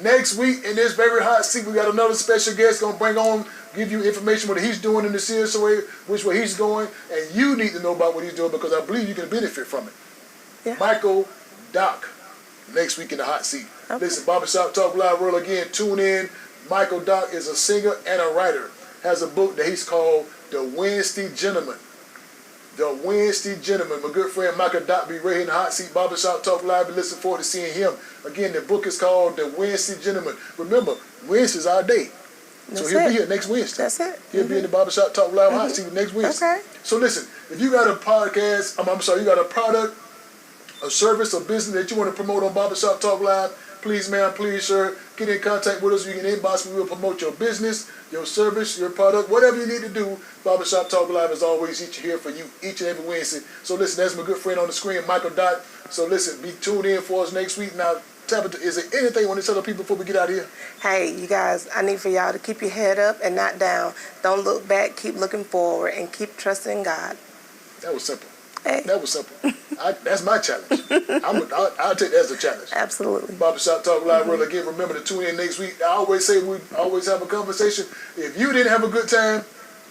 Speaker 3: Next week in this very hot seat, we got another special guest going to bring on, give you information what he's doing in the CSOA, which way he's going, and you need to know about what he's doing because I believe you can benefit from it.
Speaker 4: Yeah.
Speaker 3: Michael Doc, next week in the hot seat.
Speaker 4: Okay.
Speaker 3: Listen, Barbershop Talk Live World again, tune in. Michael Doc is a singer and a writer. Has a book that he's called The Wednesday Gentleman. The Wednesday Gentleman. My good friend Michael Doc be right here in the hot seat. Barbershop Talk Live. Be looking forward to seeing him. Again, the book is called The Wednesday Gentleman. Remember, Wednesday's our day. So he'll be here next Wednesday.
Speaker 4: That's it.
Speaker 3: He'll be in the Barbershop Talk Live hot seat next Wednesday.
Speaker 4: Okay.
Speaker 3: So listen, if you got a podcast, you got a product, a service, a business that you want to promote on Barbershop Talk Live, please, ma'am, please, sir, get in contact with us. You can inbox me. We'll promote your business, your service, your product, whatever you need to do. Barbershop Talk Live is always here for you each and every Wednesday. So listen, that's my good friend on the screen, Michael Dot. So listen, be tuned in for us next week. Now, Tabitha, is there anything you want to tell the people before we get out of here?
Speaker 4: Hey, you guys, I need for y'all to keep your head up and not down. Don't look back. Keep looking forward and keep trusting God.
Speaker 3: That was simple.
Speaker 4: Hey.
Speaker 3: That was simple. That's my challenge. I'll take that as a challenge.
Speaker 4: Absolutely.
Speaker 3: Barbershop Talk Live World again. Remember to tune in next week. I always say we always have a conversation. If you didn't have a good time,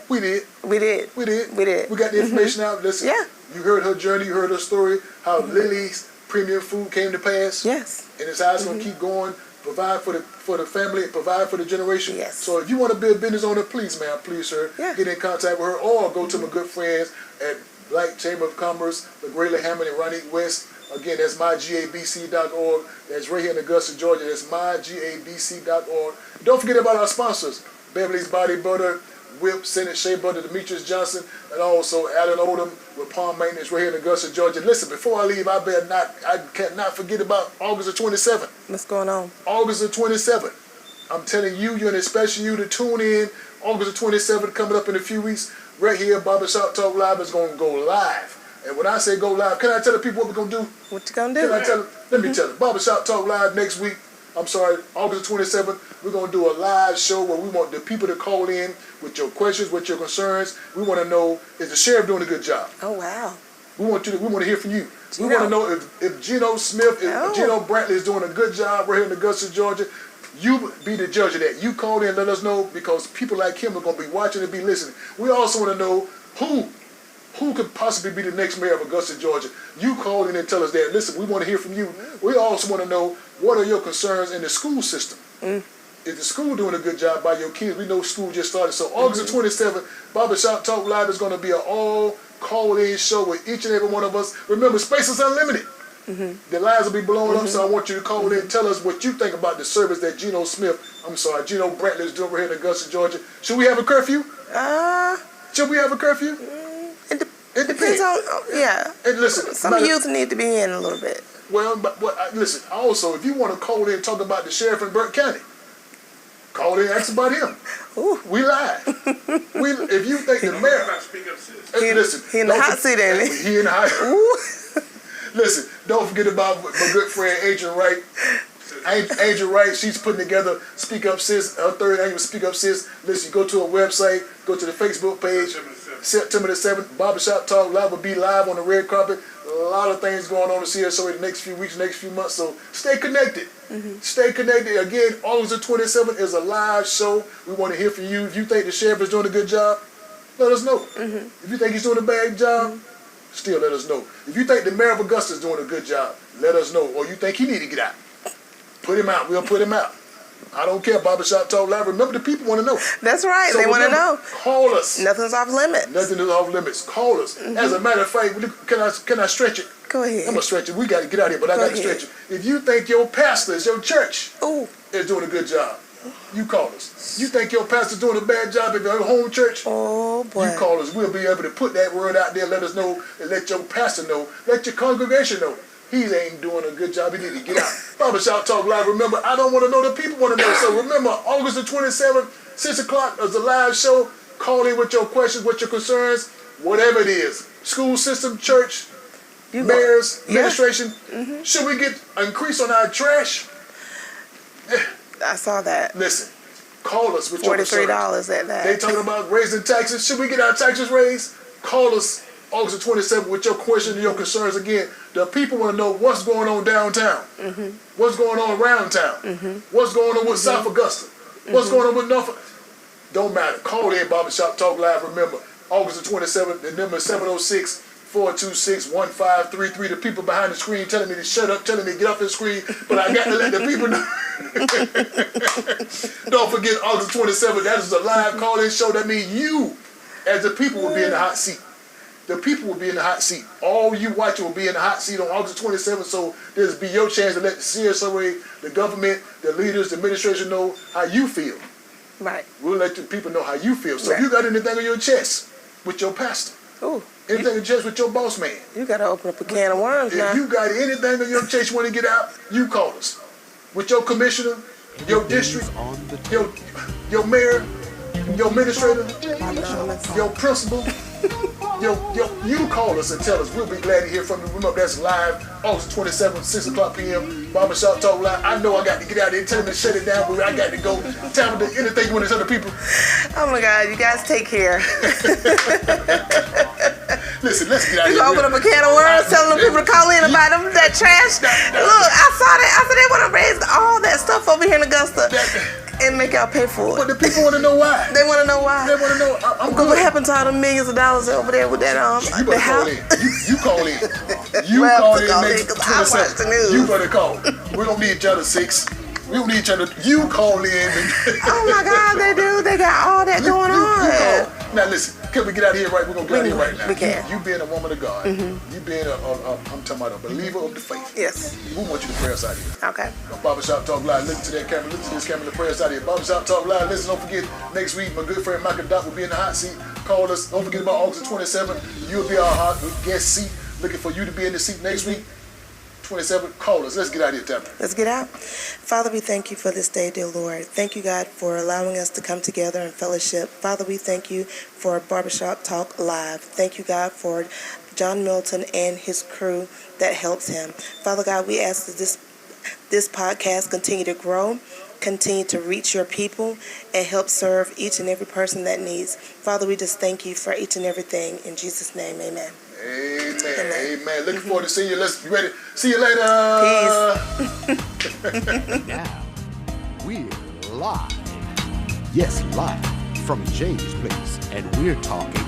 Speaker 3: we did.
Speaker 4: We did.
Speaker 3: We did.
Speaker 4: We did.
Speaker 3: We got the information out. Listen,
Speaker 4: Yeah.
Speaker 3: You heard her journey. You heard her story. How Lily's premium food came to pass.
Speaker 4: Yes.
Speaker 3: And it's how it's going to keep going. Provide for the family. Provide for the generation.
Speaker 4: Yes.
Speaker 3: So if you want to build business on it, please, ma'am, please, sir,
Speaker 4: Yeah.
Speaker 3: get in contact with her or go to my good friends at Black Chamber of Commerce, LaGrayla Hammond and Ronnie West. Again, that's mygabc.org. That's right here in Augusta, Georgia. That's mygabc.org. Don't forget about our sponsors, Beverly's Body Butter, Whip, Senate Shea Butter, Demetrius Johnson, and also Alan Odom with Palm Maintenance right here in Augusta, Georgia. Listen, before I leave, I cannot forget about August the 27th.
Speaker 4: What's going on?
Speaker 3: August the 27th. I'm telling you, and especially you to tune in. August the 27th coming up in a few weeks. Right here, Barbershop Talk Live is going to go live. And when I say go live, can I tell the people what we're going to do?
Speaker 4: What you going to do?
Speaker 3: Can I tell them? Let me tell them. Barbershop Talk Live next week. August the 27th. We're going to do a live show where we want the people to call in with your questions, with your concerns. We want to know, is the sheriff doing a good job?
Speaker 4: Oh, wow.
Speaker 3: We want to hear from you.
Speaker 4: Gino.
Speaker 3: We want to know if Gino Smith, if Gino Brantley is doing a good job right here in Augusta, Georgia. You be the judge of that. You call in and let us know because people like him are going to be watching and be listening. We also want to know who could possibly be the next mayor of Augusta, Georgia. You call in and tell us that. Listen, we want to hear from you. We also want to know what are your concerns in the school system. Is the school doing a good job by your kids? We know school just started. So August the 27th, Barbershop Talk Live is going to be an all call-in show with each and every one of us. Remember, space is unlimited. The lines will be blowing up, so I want you to call in and tell us what you think about the service that Gino Brantley is doing right here in Augusta, Georgia. Should we have a curfew? Should we have a curfew?
Speaker 4: It depends on, yeah.
Speaker 3: And listen,
Speaker 4: Some youth need to be in a little bit.
Speaker 3: Well, but listen, also, if you want to call in and talk about the sheriff in Burke County, Call in, ask about him.
Speaker 4: Ooh.
Speaker 3: We live. If you think the mayor,
Speaker 5: Speak up, sis.
Speaker 3: listen,
Speaker 4: He in the hot seat, ain't he?
Speaker 3: He in the hot.
Speaker 4: Ooh.
Speaker 3: Listen, don't forget about my good friend Angel Wright. Angel Wright, she's putting together Speak Up Sis, her third annual Speak Up Sis. Listen, go to her website, go to the Facebook page. September the 7th, Barbershop Talk Live will be live on the red carpet. A lot of things going on in CSO in the next few weeks, next few months. So stay connected. Stay connected. Again, August the 27th is a live show. We want to hear from you. If you think the sheriff is doing a good job, let us know. If you think he's doing a bad job, still let us know. If you think the mayor of Augusta is doing a good job, let us know. Or you think he need to get out, put him out. We'll put him out. I don't care. Barbershop Talk Live. Remember, the people want to know.
Speaker 4: That's right.
Speaker 3: So
Speaker 4: they want to know.
Speaker 3: Call us.
Speaker 4: Nothing's off limits.
Speaker 3: Nothing is off limits. Call us. As a matter of fact, can I stretch it?
Speaker 4: Go ahead.
Speaker 3: I'm gonna stretch it. We got to get out of here, but I got to stretch it. If you think your pastor, your church, is doing a good job, you call us. You think your pastor's doing a bad job at your home church?
Speaker 4: Oh boy.
Speaker 3: You call us. We'll be able to put that word out there. Let us know, and let your pastor know. Let your congregation know. He ain't doing a good job. He need to get out. Barbershop Talk Live. Remember, I don't want to know. The people want to know. So remember, August the 27th, 6 o'clock is a live show. Call in with your questions, with your concerns, whatever it is. School system, church, mayors, administration. Should we get an increase on our trash?
Speaker 4: I saw that.
Speaker 3: Listen, call us with your concerns.
Speaker 4: $43 at that.
Speaker 3: They talking about raising taxes. Should we get our taxes raised? Call us August the 27th with your question and your concerns. Again, the people want to know what's going on downtown, what's going on around town, what's going on with South Augusta, what's going on with Norfolk. Don't matter. Call in Barbershop Talk Live. Remember, August the 27th, the number is 706-426-1533. The people behind the screen telling me to shut up, telling me to get off the screen, but I got to let the people know. Don't forget, August 27th, that is a live call-in show. That means you, as the people, will be in the hot seat. The people will be in the hot seat. All you watching will be in the hot seat on August 27th, so this will be your chance to let the CSOA, the government, the leaders, the administration know how you feel.
Speaker 4: Right.
Speaker 3: We'll let the people know how you feel. So if you got anything on your chest with your pastor, anything on your chest with your boss man,
Speaker 4: you got to open up a can of worms now.
Speaker 3: If you got anything on your chest you want to get out, you call us. With your commissioner, your district, your mayor, your administrator, your principal, you call us and tell us. We'll be glad to hear from you. Remember, that's live, August 27th, 6 o'clock p.m., Barbershop Talk Live. I know I got to get out there and tell them to shut it down, but I got to go. Tell them anything you want to tell the people.
Speaker 4: Oh my God, you guys take care.
Speaker 3: Listen, let's get out of here.
Speaker 4: You open up a can of worms, telling them people to call in about them, that trash. Look, I saw that. I said they want to raise all that stuff over here in Augusta and make y'all pay for it.
Speaker 3: But the people want to know why.
Speaker 4: They want to know why.
Speaker 3: They want to know. I'm good.
Speaker 4: What happened to all the millions of dollars over there with that
Speaker 3: You better call in. You call in. You
Speaker 4: well,
Speaker 3: call in next
Speaker 4: because I watch the news.
Speaker 3: You better call. We don't need each other 6. We don't need each other. You call in.
Speaker 4: Oh my God, they do. They got all that going on.
Speaker 3: You call. Now listen, can we get out of here right? We're going to get out of here right now.
Speaker 4: We can.
Speaker 3: You being a woman of God. You being I'm talking about a believer of the faith.
Speaker 4: Yes.
Speaker 3: We want you to pray us out of here.
Speaker 4: Okay.
Speaker 3: On Barbershop Talk Live, listen to that camera, listen to this camera, to pray us out of here. Barbershop Talk Live, listen, don't forget, next week, my good friend Michael Doc will be in the hot seat. Call us. Don't forget about August 27th. You'll be our hot guest seat. Looking for you to be in the seat next week. 27th, call us. Let's get out of here, Tabitha.
Speaker 4: Let's get out. Father, we thank you for this day, dear Lord. Thank you, God, for allowing us to come together in fellowship. Father, we thank you for Barbershop Talk Live. Thank you, God, for John Milton and his crew that helps him. Father God, we ask that this podcast continue to grow, continue to reach your people, and help serve each and every person that needs. Father, we just thank you for each and everything. In Jesus' name, amen.
Speaker 3: Amen. Looking forward to seeing you. Let's be ready. See you later.
Speaker 4: Peace.
Speaker 1: Now, we're live. Yes, live from Jay's place. And we're talking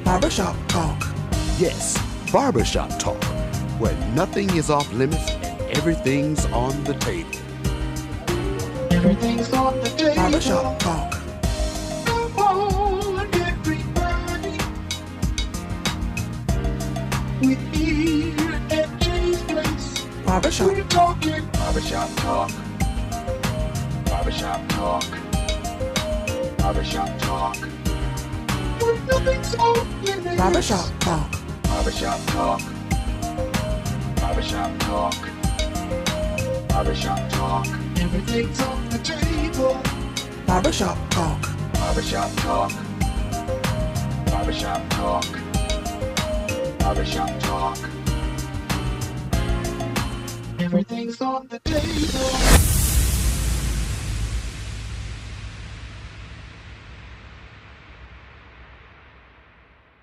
Speaker 2: Barbershop Talk.
Speaker 1: Yes, Barbershop Talk, where nothing is off limits and everything's on the table.
Speaker 2: Everything's on the table.
Speaker 7: Barbershop Talk.
Speaker 2: Come on, everybody. We're here at Jay's place.
Speaker 7: Barbershop.
Speaker 2: We're talking
Speaker 5: Barbershop Talk. Barbershop Talk. Barbershop Talk.
Speaker 2: when nothing's off limits.
Speaker 7: Barbershop Talk.
Speaker 5: Barbershop Talk. Barbershop Talk. Barbershop Talk.
Speaker 2: Everything's on the table. Barbershop talk.
Speaker 5: Barbershop talk. Barbershop talk. Barbershop talk.
Speaker 2: Everything's on the table.